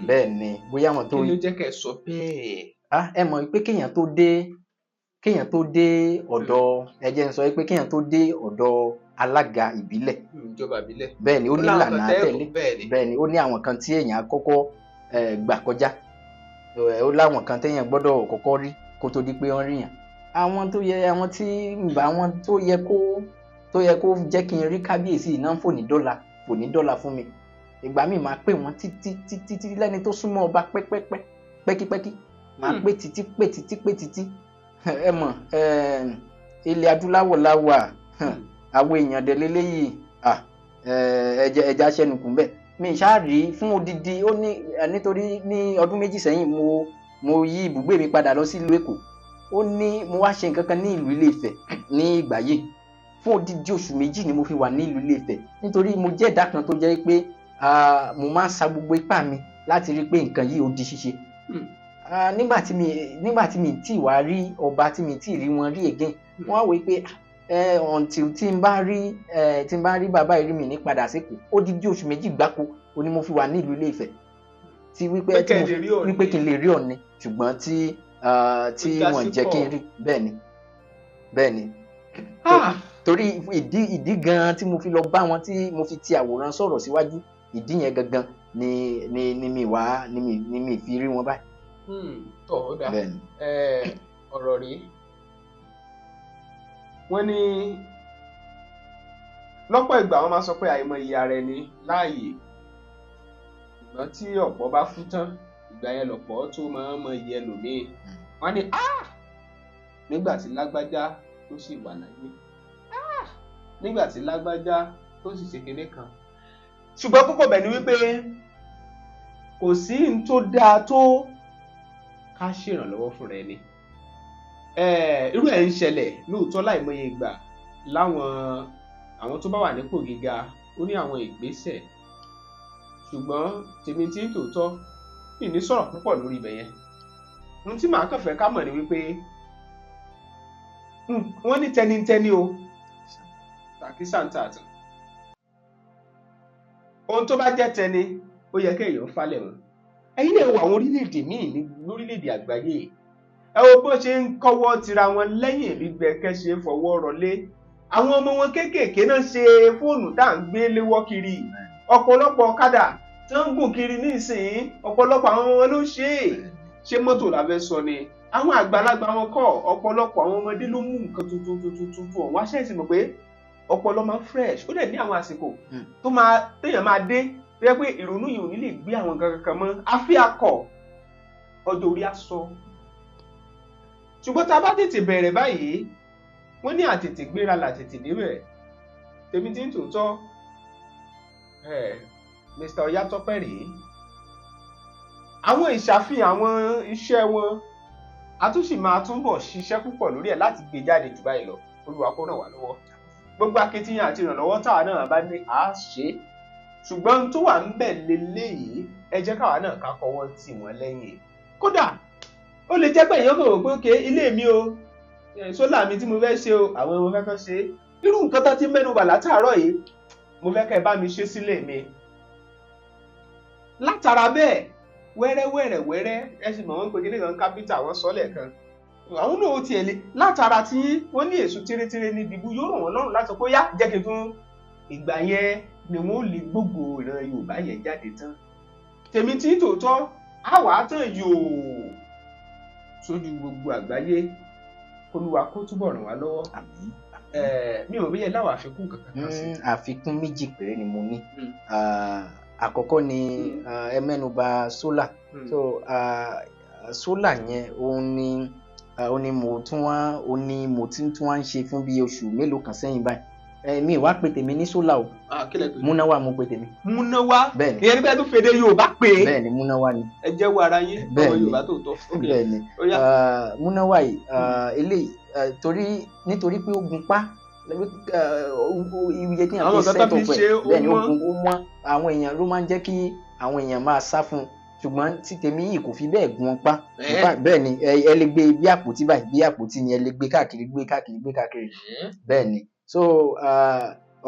Speaker 2: bẹ́ẹ̀ ni bóyá àwọn tó yí.
Speaker 3: kí ló jẹ́ kẹ́ sọ bẹ́ẹ̀.
Speaker 2: ẹ mọ̀ pé kéèyàn tó dé ọ̀dọ̀ ẹ jẹ́ n sọ pé kéèyàn tó dé ọ̀dọ̀ alága ìbílẹ̀
Speaker 3: ìjọba ìbílẹ̀
Speaker 2: bẹ́ẹ̀ ni ó ní ìlànà àtẹ̀lé bẹ́ẹ̀ ni ó ní àwọn kan tí èèyàn kọ́kọ́ gbà kọjá ó láwọn kan téèyàn gbọ́dọ̀ kọ́kọ́ rí kó tó di pé wọ́n ríyàn àwọn tó yẹ kó jẹ́ kí n rí kábíyèsí náà fò ní dọ́là fún mi ìgbà míì máa pè wọ́n títí lẹ́ni tó súnmọ́ ọba pẹ́kípẹ́kí máa pè títí ẹ mọ̀ ilẹ̀ adúláwọ̀ láwà àwọn èèyàn délé léyìí ẹja ṣẹnukùn bẹ́ẹ̀ mi ṣáàrí fún odidi ó ní nítorí ní ọdún méjì sẹ́yìn mo yí ibùgbé mi padà lọ sí ìlú Èkó ó ní mo wá ṣe nǹkan kan ní ìlú Ilé-Ifẹ̀ ní ìgbà yìí fún odidi oṣù méjì ni mo fi wà ní ìlú Ilé-Ifẹ̀ nítorí mo jẹ́ ẹ̀dá kan tó jẹ́ pé mo máa ń sa gbogbo ipá mi láti rí pé nǹkan yìí ó di ṣíṣe nígbà tí mi tí wá rí ọba tí mi tí rí wọn rí again wọ́n á wí pé until tí n bá rí bàbá ìrí mi ní padà síkù ó dídí oṣù méjì gbáko ó ní mo fi wà ní ìlú Ilé-Ifẹ̀ tí wípé kí n lè rí Ọọ̀ni ṣùgbọ́n tí wọ́n jẹ́ kí n rí bẹ́ẹ̀ ni torí ìdí gan tí mo fi lọ bá wọn tí mo fi ti àwòrán sọ̀rọ̀ síwájú ìdí yẹn gangan ni mi fi rí wọn báyìí.
Speaker 3: tọ́ ó dáa
Speaker 2: bẹ́ẹ̀ni.
Speaker 3: ọ̀rọ̀ rí wọ́n ní lọ́pọ̀ ìgbà wọ́n máa sọ pé àìmọ̀ ìyá rẹ̀ ni láàyè ṣùgbọ́n tí ọ̀pọ̀ bá fún tán ìgbà yẹn lọ̀pọ̀ tó máa ń mọ iye ẹlòmíì wọ́n ní nígbà tí lágbájá tó sì wà láyé nígbà tí lágbájá tó sì ṣe kinní kan ṣùgbọ́n púpọ̀ bẹ̀ ni wípé kò sí n tó dáa tó ká ṣèrànlọ́wọ́ fún rẹ ni irú ẹ̀ ń ṣẹlẹ̀ lóòótọ́ láìmọye ìgbà àwọn tó bá wà nípò gíga ó ní àwọn ìgbésẹ̀ ṣùgbọ́n tèmi tí tòótọ́ mi ní sọ̀rọ̀ púpọ̀ lórí ibẹ̀ yẹn ohun tí màá kàn fẹ́ ká mọ̀ ni wípé wọ́n ní tẹnitẹni o tàkísà ń tààtàn ohun tó bá jẹ́ tẹni ó yẹ kéèyàn falẹ̀ mọ́ ẹ̀yin náà wo àwọn orílẹ̀-èdè míì ní lórílẹ̀-èdè àgbáyé ẹ wo bó ṣe ń kọ́wọ́ tira wọn lẹ́yìn gbígbẹ́kẹ́ ṣe fọwọ́ rọlé àwọn ọmọ wọn kéékèèké náà ṣe fóònù tá à ń gbé léwọ́ kiri ọ̀pọ̀lọpọ̀ ọ̀kadà tí wọ́n ń gùn kiri nísìnyí ọ̀pọ̀lọpọ̀ àwọn ọmọ wọn ló ṣe mọ́tò la fẹ́ sọ ni àwọn àgbàlagbà wọn kọ́ ọ̀pọ̀lọpọ̀ àwọn ọmọdé ló mú nǹkan tuntun ọ̀hún aṣẹ́ ìsìn mọ̀ pé ọpọlọ máa fresh ó dẹ̀ ní àwọn àsìkò tó téèyàn máa dé tó yẹ pé ìrònú yìí ò ní lè gbé àwọn nǹkan kankan mọ́ àfi akọ ọjọ́ orí aṣọ ṣùgbọ́n tá a bá tètè bẹ̀rẹ̀ báyìí wọ́n ní àtètè gbéra làtètè débẹ̀ tèmi tí ń tòótọ́ Mr. Oyatope rèé àwọn ìṣàfihàn àwọn iṣẹ́ wọn a tún sì máa túbọ̀ ṣiṣẹ́ púpọ̀ lórí ẹ̀ láti gbé jáde jù báyìí lọ Olúwa kó ràn wá lọ́wọ́ gbogbo akitiyan àti ìrànlọ́wọ́ táwa náà bá ní à á ṣe ṣùgbọ́n tó wà ń bẹ̀ lélẹ́yìí ẹ jẹ́ káwa náà ká kọ́wọ́ tì wọ́n lẹ́yìn kódà ó lè jẹ́ pé èèyàn kò rò pé òkè ilé mi o sólà mi tí mo fẹ́ ṣe o àwọn ọmọ fẹ́ kàn ṣe irú nǹkan tó ti mẹ́nu bà látàárọ̀ yìí mo fẹ́ kẹ́ ẹ bá mi ṣe sílé mi látara bẹ́ẹ̀ wẹ́rẹ́ ẹ sì mọ̀ wọ́n pé kíní kan kápítà wọ́n sọ́lẹ̀ kan àwọn náà ó tiẹ̀ lé látara tí wọ́n ní èso tírétíré ní dìbò yóò ràn wọ́n lọ́rùn láti pé yá jẹ́ kí n tún ìgbà yẹn ni wọ́n lè gbogbo ìran Yorùbá yẹn jáde tán tèmi tí tòótọ́ á wà á tàn yòó sójú gbogbo àgbáyé Olúwa kó túbọ̀ ràn wá lọ́wọ́.
Speaker 2: Àmín.
Speaker 3: Mi ò bí yẹn láwọn àfikún kankan kan sí.
Speaker 2: Àfikún méjì péré ni mo ní àkọ́kọ́ ni ẹ mẹ́nuba sólà so sólà yẹn òun ni mo tún wá ń ṣe fún bí oṣù mélòó kan sẹ́yìn báyìí mi wá pè tèmi ní sólà o múnáwá mo pè tèmi.
Speaker 3: múnáwá
Speaker 2: bẹ́ẹ̀ni
Speaker 3: ìyẹn nígbà tó fèdè Yorùbá pé
Speaker 2: bẹ́ẹ̀ni múnáwá ni.
Speaker 3: ẹ jẹ́wọ́ ara yín ọmọ Yorùbá tó tọ́.
Speaker 2: bẹ́ẹ̀ni múnáwá yìí eléyìí nítorí pé ó gun pa iye tí yàn fi sẹ́tọ̀ pẹ̀ bẹ́ẹ̀ni ó wọ́n àwọn èèyàn ló máa ń jẹ́ kí àwọn èèyàn máa sá fún un ṣùgbọ́n tí tèmi yìí kò fi bẹ́ẹ̀ gun pa bẹ́ẹ̀ni ẹ lè gbé bí àpótí báyìí bí àpótí ni ẹ lè gbé káàkiri bẹ́ẹ̀ni so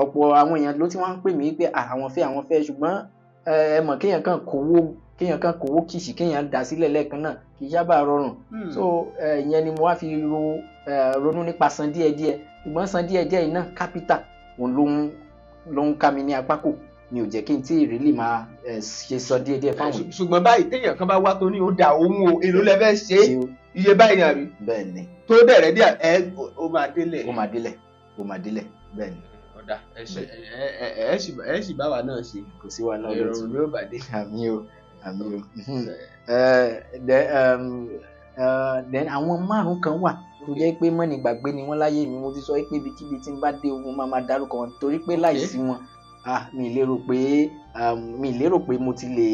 Speaker 2: ọ̀pọ̀ àwọn èèyàn ló ti wá ń pè mí pé àwọn fẹ́ ṣùgbọ́n ẹ mọ̀ kéèyàn kan kówó kìsì kéèyàn dà sílẹ̀ lẹ́ẹ̀kan náà kì í sábà rọrùn so ìyẹn ni mo wá fi ronú nípa san díẹ̀díẹ̀ ṣùgbọ́n san díẹ̀díẹ̀ yìí náà kápítà òun ló ń ká mi ní apákò mi ò jẹ́ kí n tí ìrìlì máa ṣe san díẹ̀díẹ̀ fáwọn.
Speaker 3: ṣùgbọ́n báyìí téèyàn kan bá wá tó ní ó da òun o èlò lẹ́fẹ́ ṣe iye báyìí ni àbí.
Speaker 2: bẹ́ẹ̀ni.
Speaker 3: tó bẹ̀rẹ̀ díẹ̀ ó máa délẹ̀.
Speaker 2: ó máa délẹ̀ bẹ́ẹ̀ni.
Speaker 3: ọ̀dà ẹ sì bá wa náà ṣe.
Speaker 2: kò sí wa náà lọ́tún.
Speaker 3: ìrọ̀rùn ló bá dé.
Speaker 2: àmín o. then àwọn márùn kan wà tó jẹ́ pé mọ́ni gbàgbé ni wọ́n láyé mi mo ti sọ pé ibikíbi tí n bá dé ogun máa dárúkọ wọn torí pé láìsí wọn mi lérò pé mo ti lè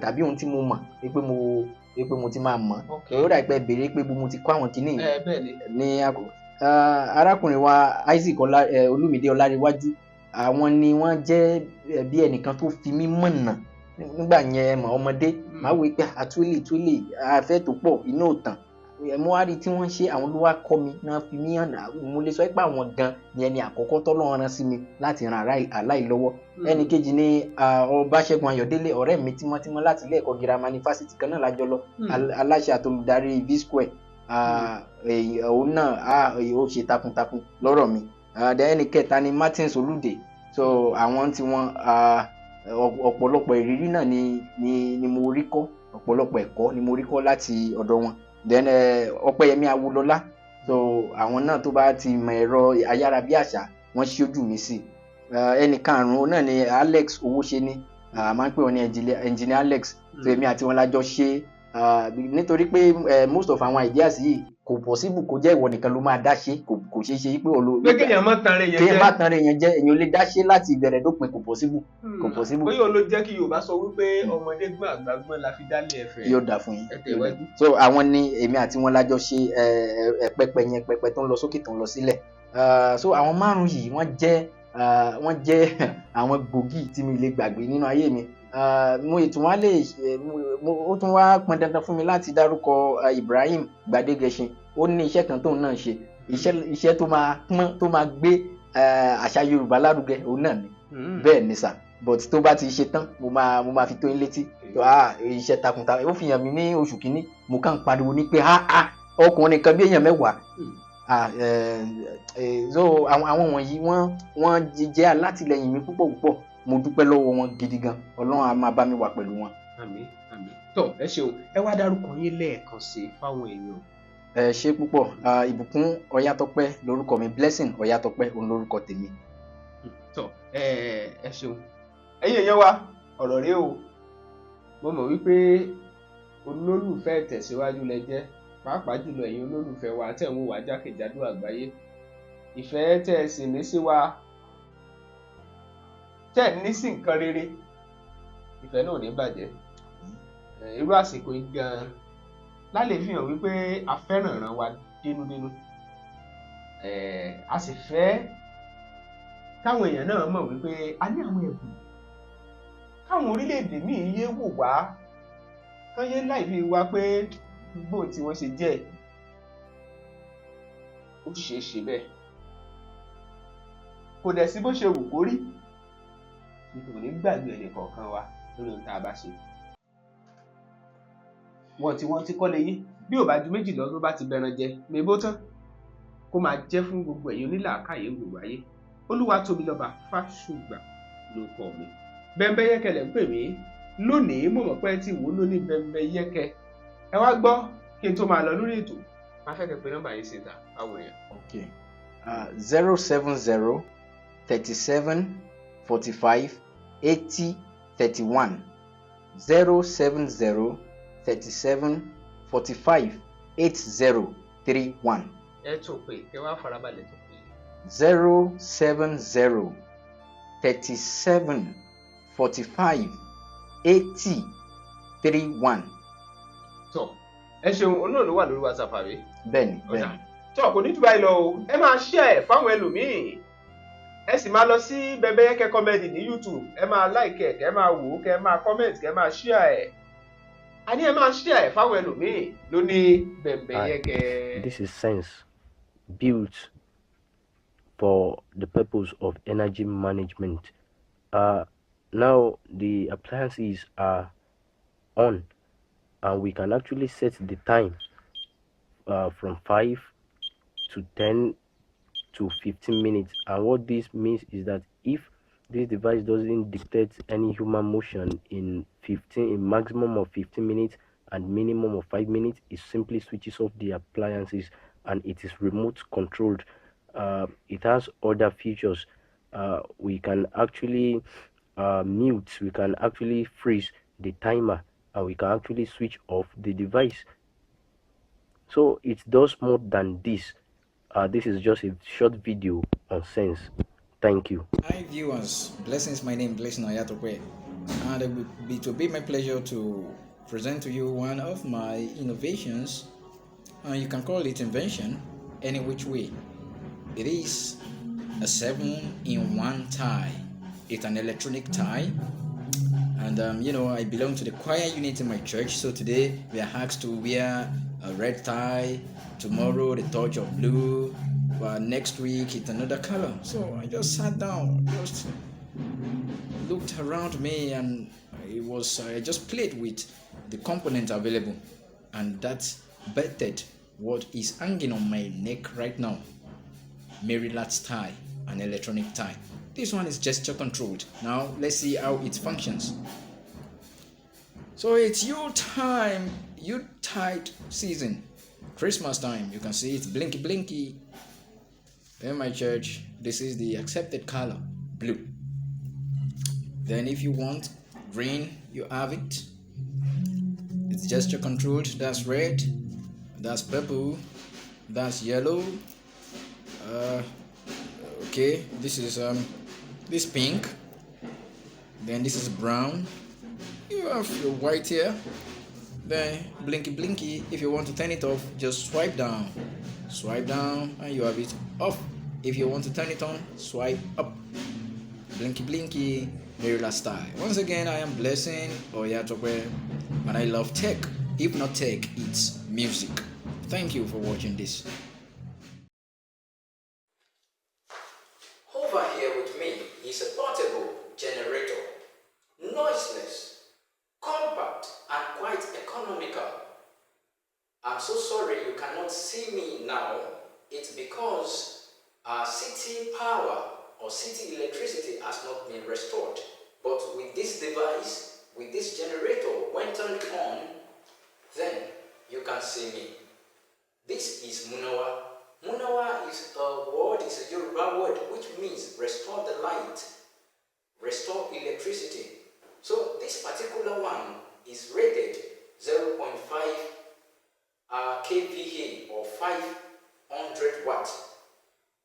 Speaker 2: tàbí ohun tí mo mọ̀ pé mo ti máa mọ̀ ó dà pé béèrè pé mo ti kọ́ àwọn kinní ní àkókò arákùnrin wa Isaac Olúmídé Ọláréwájú àwọn ni wọ́n jẹ́ bí ẹnìkan tó fi mí mọ̀nà nígbà yẹn mọ̀ ọmọdé máa wí pé àtúlẹ̀ àfẹ́ tó pọ̀ iná ò tàn mo wá rí tí wọ́n ṣe àwọn ló wá kọ́ mi náà fi mí hàn mo lè sọ pé àwọn gan ni ẹni àkọ́kọ́ tọ́lọ́run rán sí mi láti ran aláì lọ́wọ́ ẹnì kejì ni Ọbáṣẹ́gun Ayọ̀délé ọ̀rẹ́ mi tímọ́tímọ́ láti ilé ẹ̀kọ́ girama ní fásitì kan náà lájọ lọ aláṣẹ àtolùdarí V-Square òun náà ó ṣe takuntakun lọ́rọ̀ mi ẹnì kẹta ni Martins Olúdé so àwọn tí wọ́n ọ̀pọ̀lọpọ̀ ìrírí náà ni mo rí kọ́, ọ̀pọ̀lọpọ̀ ẹ̀kọ́ ni mo rí kọ́ láti ọ̀dọ̀ wọn. Then Ọpẹ́yẹmí Awólọ́lá, so àwọn náà tó bá ti mọ ẹ̀rọ ayárabíàṣá wọ́n ṣí ojú mi sí. Ẹnì karùn-ún náà ni Alex Owóṣeni, máa ń pè wọ́n ní engineer Alex, so èmi àti wọn lájọ ṣe, nítorí pé most of àwọn ideas yìí kò possible kó jẹ́ ìwọ nìkan ló máa dá ṣe, kò ṣeé ṣe pé
Speaker 3: kéèyàn má tan rẹ̀
Speaker 2: yẹn jẹ́ èèyàn lè dá ṣe láti ìbẹ̀rẹ̀ dópin, kò possible.
Speaker 3: bóyá ló jẹ́ kí Yorùbá sọ wípé ọmọdé gbọ́n àgbà gbọ́n la fi dálé ẹ̀fẹ̀.
Speaker 2: Yóò dà fún yín. So àwọn ni èmi àti wọn lájọ ṣe pẹpẹ tó ń lọ sókè tó ń lọ sílẹ̀. So àwọn márùn yìí wọ́n jẹ́ àwọn gbòógì tí mi lè gbàgbé nínú ayé mi. Mo ìtún wá ó tún wá pọn dandan fún mi láti dárúkọ Ibrahim Gbadegẹṣin. Ó ní iṣẹ́ kan tóun náà ṣe, iṣẹ́ tó máa gbé àṣà Yorùbá lárugẹ, òun náà ni. Bẹ́ẹ̀ ni sà, but tó bá ti ṣe tán mo máa fi tó yín létí. Iṣẹ́ takuntakun ó fi hàn mí ní oṣù kìíní, mo kàn ń pariwo ní pé ọkùnrin kan bí èèyàn 10. So àwọn wọ̀nyí wọ́n jẹ́ alátìlẹyìn mi púpọ̀. Mo dúpẹ́ lọ́wọ́ wọn gidi gan. Ọlọ́run á máa bá mi wà pẹ̀lú wọn.
Speaker 3: Àmín. Tó ẹ ṣeun, ẹ wá dárúkọ yín lẹ́ẹ̀kan sí fáwọn èèyàn.
Speaker 2: Ẹ ṣé púpọ̀. Ìbùkún Ọyátọ́pẹ́ lórúkọ mi, Blessing Ọyátọ́pẹ́ òun lórúkọ tèmi.
Speaker 3: Tó ẹ ṣeun, ẹ̀yin èèyàn wa, ọ̀rọ̀ rèé o. Mo mọ̀ wípé olólùfẹ́ ìtẹ̀síwájú lẹ jẹ́, pàápàá jùlọ ẹ̀yin olólùfẹ́ wa tẹ̀ ń wò wá jákèjádò àgbáyé. Ìfẹ́ tẹ́ ẹ sì ní sí wa, tẹ́ ẹ ní sí nǹkan rere, ìfẹ́ náà ò ní bàjẹ́. Irú àsìkò yìí gan-an lálẹ́ fi hàn wípé a fẹ́ràn ràn wá dénúdénú. A sì fẹ́ káwọn èèyàn náà mọ̀ wípé a ní àwọn ẹ̀bùn, káwọn orílẹ̀-èdè míì yé wò wá, kán yé láì fi wá pé gbogbo tí wọ́n ṣe jẹ́ ó ṣeé ṣe bẹ́ẹ̀. Kò dẹ̀ sí bó ṣe wù kó rí, nítorí gbàgbé ẹnì kọ̀ọ̀kan wa lórí ohun tá a bá ṣe. Wọ́n ti kọ́lé yín, bí ò bá ju méjì lọ ló bá ti bẹran jẹ mébó tán, kó máa jẹ́ fún gbogbo ẹ̀yin onílàákàyè gbogbo ayé. Olúwatóbilọ́ba Fásùgbà ló kọ mi. Bẹ́ńbẹ́yẹ́kẹ́ lẹ̀ ń pè mí. Lónìí mo mọ̀ pé tí wò ó lóní Bẹ́ńbẹ́yẹ́kẹ́. Ẹ wá gbọ́ kí n tó máa lọ lórí ètò. Máa fẹ́ kẹ́ pé nọ́mbà yìí síta báwo yẹn.
Speaker 2: 070 37 45 80 31. 070 37 45 80 31.
Speaker 3: Ẹ tún pé kẹ́ wá farabalẹ̀ tó pé.
Speaker 2: 070 37 45 80 31.
Speaker 3: Tọ́ ẹ ṣeun, olóòlù wà lórí WhatsApp àbí?
Speaker 2: Bẹ́ẹ̀ni.
Speaker 3: Tọ́ kò ní jù báyìí lọ o, ẹ máa share ẹ̀ fáwọn ẹlòmíì. Ẹ sì máa lọ sí Bẹ́ńbẹ́yẹ́kẹ́ comedy ní YouTube, ẹ máa like ẹ̀, kẹ́ máa wò ó, kẹ́ máa comment, kẹ́ máa share ẹ̀. A ní ẹ máa share ẹ̀ fáwọn ẹlòmíì lóní Bẹ́ńbẹ́yẹ́kẹ́.
Speaker 6: This is Sense, built for the purpose of energy management. Now the appliances are on, and we can actually set the time from 5 to 10 to 15 minutes. And what this means is that if this device doesn't detect any human motion in maximum of 15 minutes and minimum of 5 minutes, it simply switches off the appliances, and it is remote controlled. It has other features. We can actually mute, we can actually freeze the timer, and we can actually switch off the device. So it does more than this. This is just a short video on Sense. Thank you.
Speaker 1: Hi viewers, Blessings, my name is Blessing Ọyátọ́pẹ́, and it will be my pleasure to present to you one of my innovations, and you can call it invention any which way. It is a 7-in-1 tie. It's an electronic tie, and I belong to the choir unit in my church, so today we are asked to wear a red tie, tomorrow the touch of blue, next week it's another color. So I just sat down, just looked around me, and I just played with the components available, and that bettered what is hanging on my neck right now. Mary Lat's tie, an electronic tie. This one is gesture controlled. Now let's see how it functions. So it's Yuletide season, Christmas time. You can see it's blinky blinky. In my church, this is the accepted color, blue. Then if you want green, you have it. It's gesture controlled. That's red, that's purple, that's yellow. Okay, this is this pink. Then this is brown. You have your white here. Then blinky blinky. If you want to turn it off, just swipe down, and you have it off. If you want to turn it on, swipe up. Blinky blinky, Marilla style. Once again, I am Blessing Oyatokwe, and I love tech. If not tech, it's music. Thank you for watching this. Over here with me is a portable generator, noiseless, compact, and quite economical. I'm so sorry you cannot see me now. It's because our city power or city electricity has not been restored. But with this device, with this generator, when turned on, then you can see me. This is Munawa. Munawa is a word, it's a Yoruba word, which means restore the light, restore electricity. So this particular one is rated 0.5 kVA or 500 watts.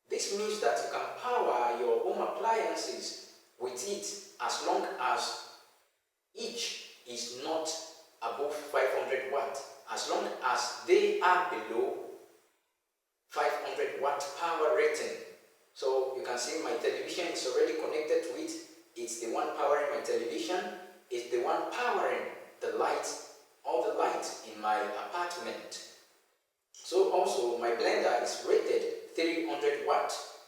Speaker 1: This means that you can power your home appliances with it as long as each is not above 500 watts, as long as they are below 500 watt power rating. So you can see my television is already connected to it. It's the one powering my television. It's the one powering the lights, all the lights in my apartment. So also my blender is rated 300 watts.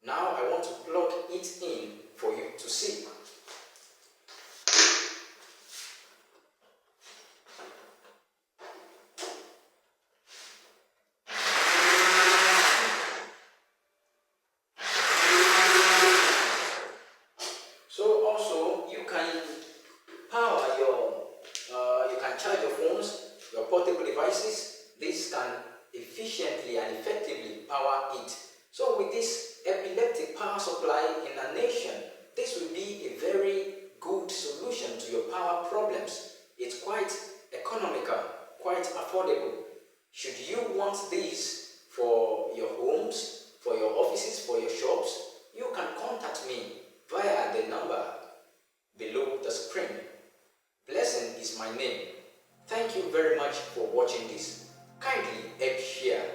Speaker 1: Now I want to plug it in for you to see. So also you can power you can charge your phones, your portable devices. This can efficiently and effectively power it. So with this epileptic power supply in a nation, this will be a very good solution to your power problems. It's quite economical, quite affordable. Should you want this for your homes, for your offices, for your shops, you can contact me via the number below the screen. Blessing is my name. Thank you very much for watching this. Kindly help share.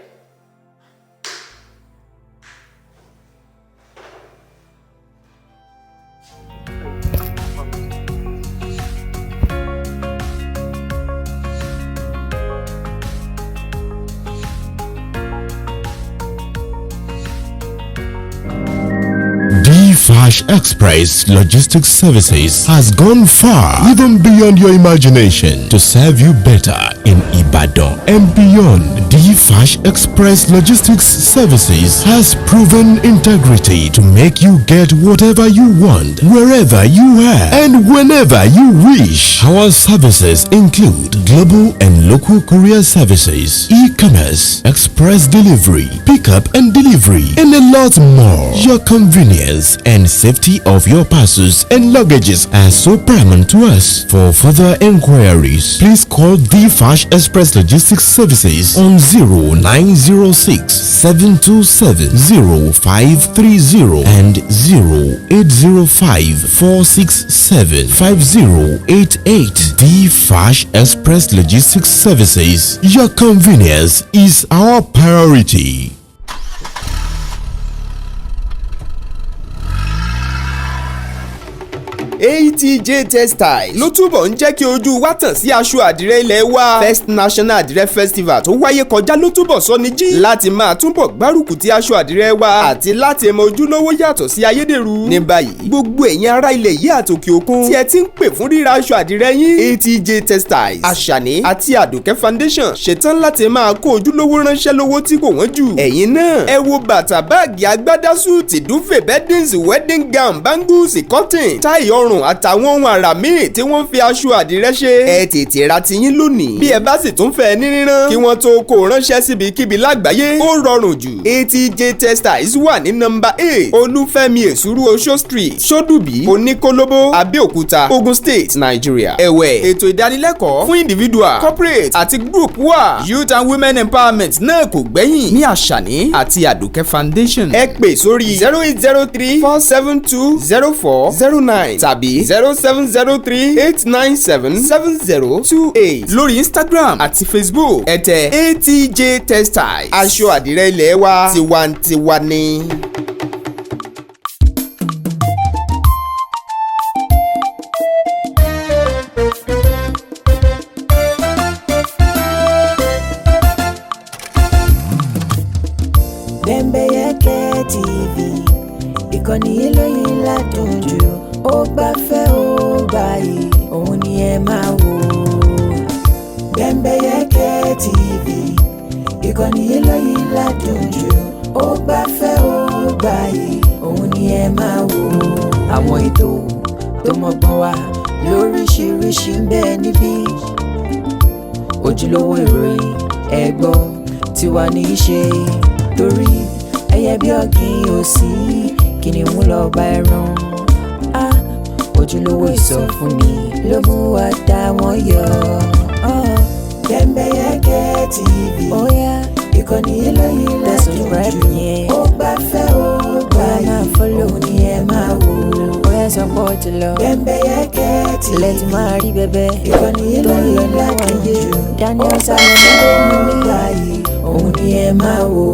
Speaker 7: Flash Express Logistics Services has gone far, even beyond your imagination, to serve you better in Ibadan and beyond. Flash Express Logistics Services has proven integrity to make you get whatever you want, wherever you are, and whenever you wish. Our services include global and local courier services, e-commerce, express delivery, pickup and delivery, and a lot more. Your convenience and safety of your parcels and luggages are so paramount to us. For further inquiries, please call Flash Express Logistics Services on 0906 727 0530 and 0805 467 5088. Flash Express Logistics Services. Your convenience is our priority.
Speaker 8: ATJ Textiles ló túbọ̀ ń jẹ́ kí ojú wa tàn sí aṣọ àdìrẹ ilẹ̀ wa. First National Àdìrẹ Festival tó wáyé kọjá ló túbọ̀ sọ ní jí láti máa túbọ̀ gbárùkù ti aṣọ àdìrẹ wa àti láti mọ ojúlówó yàtọ̀ sí ayédèrú. Ní báyìí gbogbo ẹ̀yin ará ilẹ̀ yìí àtòkè òkun tí ẹ ti ń pè fún ríra aṣọ àdìrẹ yín, ATJ Textiles, Àṣàní àti Àdùkẹ́ Foundation ṣetán láti máa kó ojúlówó ránṣẹ́ lówó tí kò wọ́n jù. Ẹ̀yin náà ẹ wo bàtà, báàgì, agbádá, súùtì, dúfè, beddings, wedding gown, bangles, cotton, táì ọrùn àtàwọn ohun àrà míì tí wọ́n fi aṣọ àdìrẹ ṣe. Ẹ tètè ra tiyín lónìí. Bí ẹ bá sì tún fẹ́ ní rírán kí wọ́n tó kó ránṣẹ́ síbikíbi lágbàáyé, ó rọrùn jù. ATJ Textiles wà ní nọ́mbà 8 Olúfẹ́mi Èsúrú Oṣó Street, Ṣódùbí, Oníkólóbó, Abẹ́òkúta, Ogun State, Nigeria. Ẹ̀wẹ̀, ètò ìdánilẹ́kọ̀ọ́ fún individual, corporate àti group wà. Youth and Women Empowerment náà kò gbẹ́yìn ní Àṣàní àti Àdùkẹ́ Foundation. Ẹ pè sórí 0803-472-0409 tàbí 0703-897-7028 lórí Instagram àti Facebook. Ẹ tẹ ATJ Textiles, aṣọ àdìrẹ ilẹ̀ wa, tiwantiwa ni.
Speaker 9: Bembeyeke TV, ìkànnì eléyìí ládùn jù, ó gbafẹ́ ó gbàyè, òun ni ẹ máa wò. Bembeyeke TV, ìkànnì eléyìí ládùn jù, ó gbafẹ́ ó gbàyè, òun ni ẹ máa wò. Àwọn ètò tó mọ́gbọ́n wá lóríṣiríṣi ń bẹ níbí, ojúlówó ìròyìn ẹ̀gbọ́n tiwa ní í ṣe, torí ẹyẹ bí ọ̀gìn òsì kìnìún lọ bá ẹran. Ojúlówó ìsọfúnni ló mú wa dá wọn yọ. Bembeyeke TV, ìkànnì eléyìí ládùn jù, ó gbafẹ́ ó gbàyè, òun ni ẹ máa wò. Support love. Bembeyeke TV, let's marry bebe. Ìkànnì eléyìí ládùn jù, Daniel Salomon, òun ni ẹ máa wò.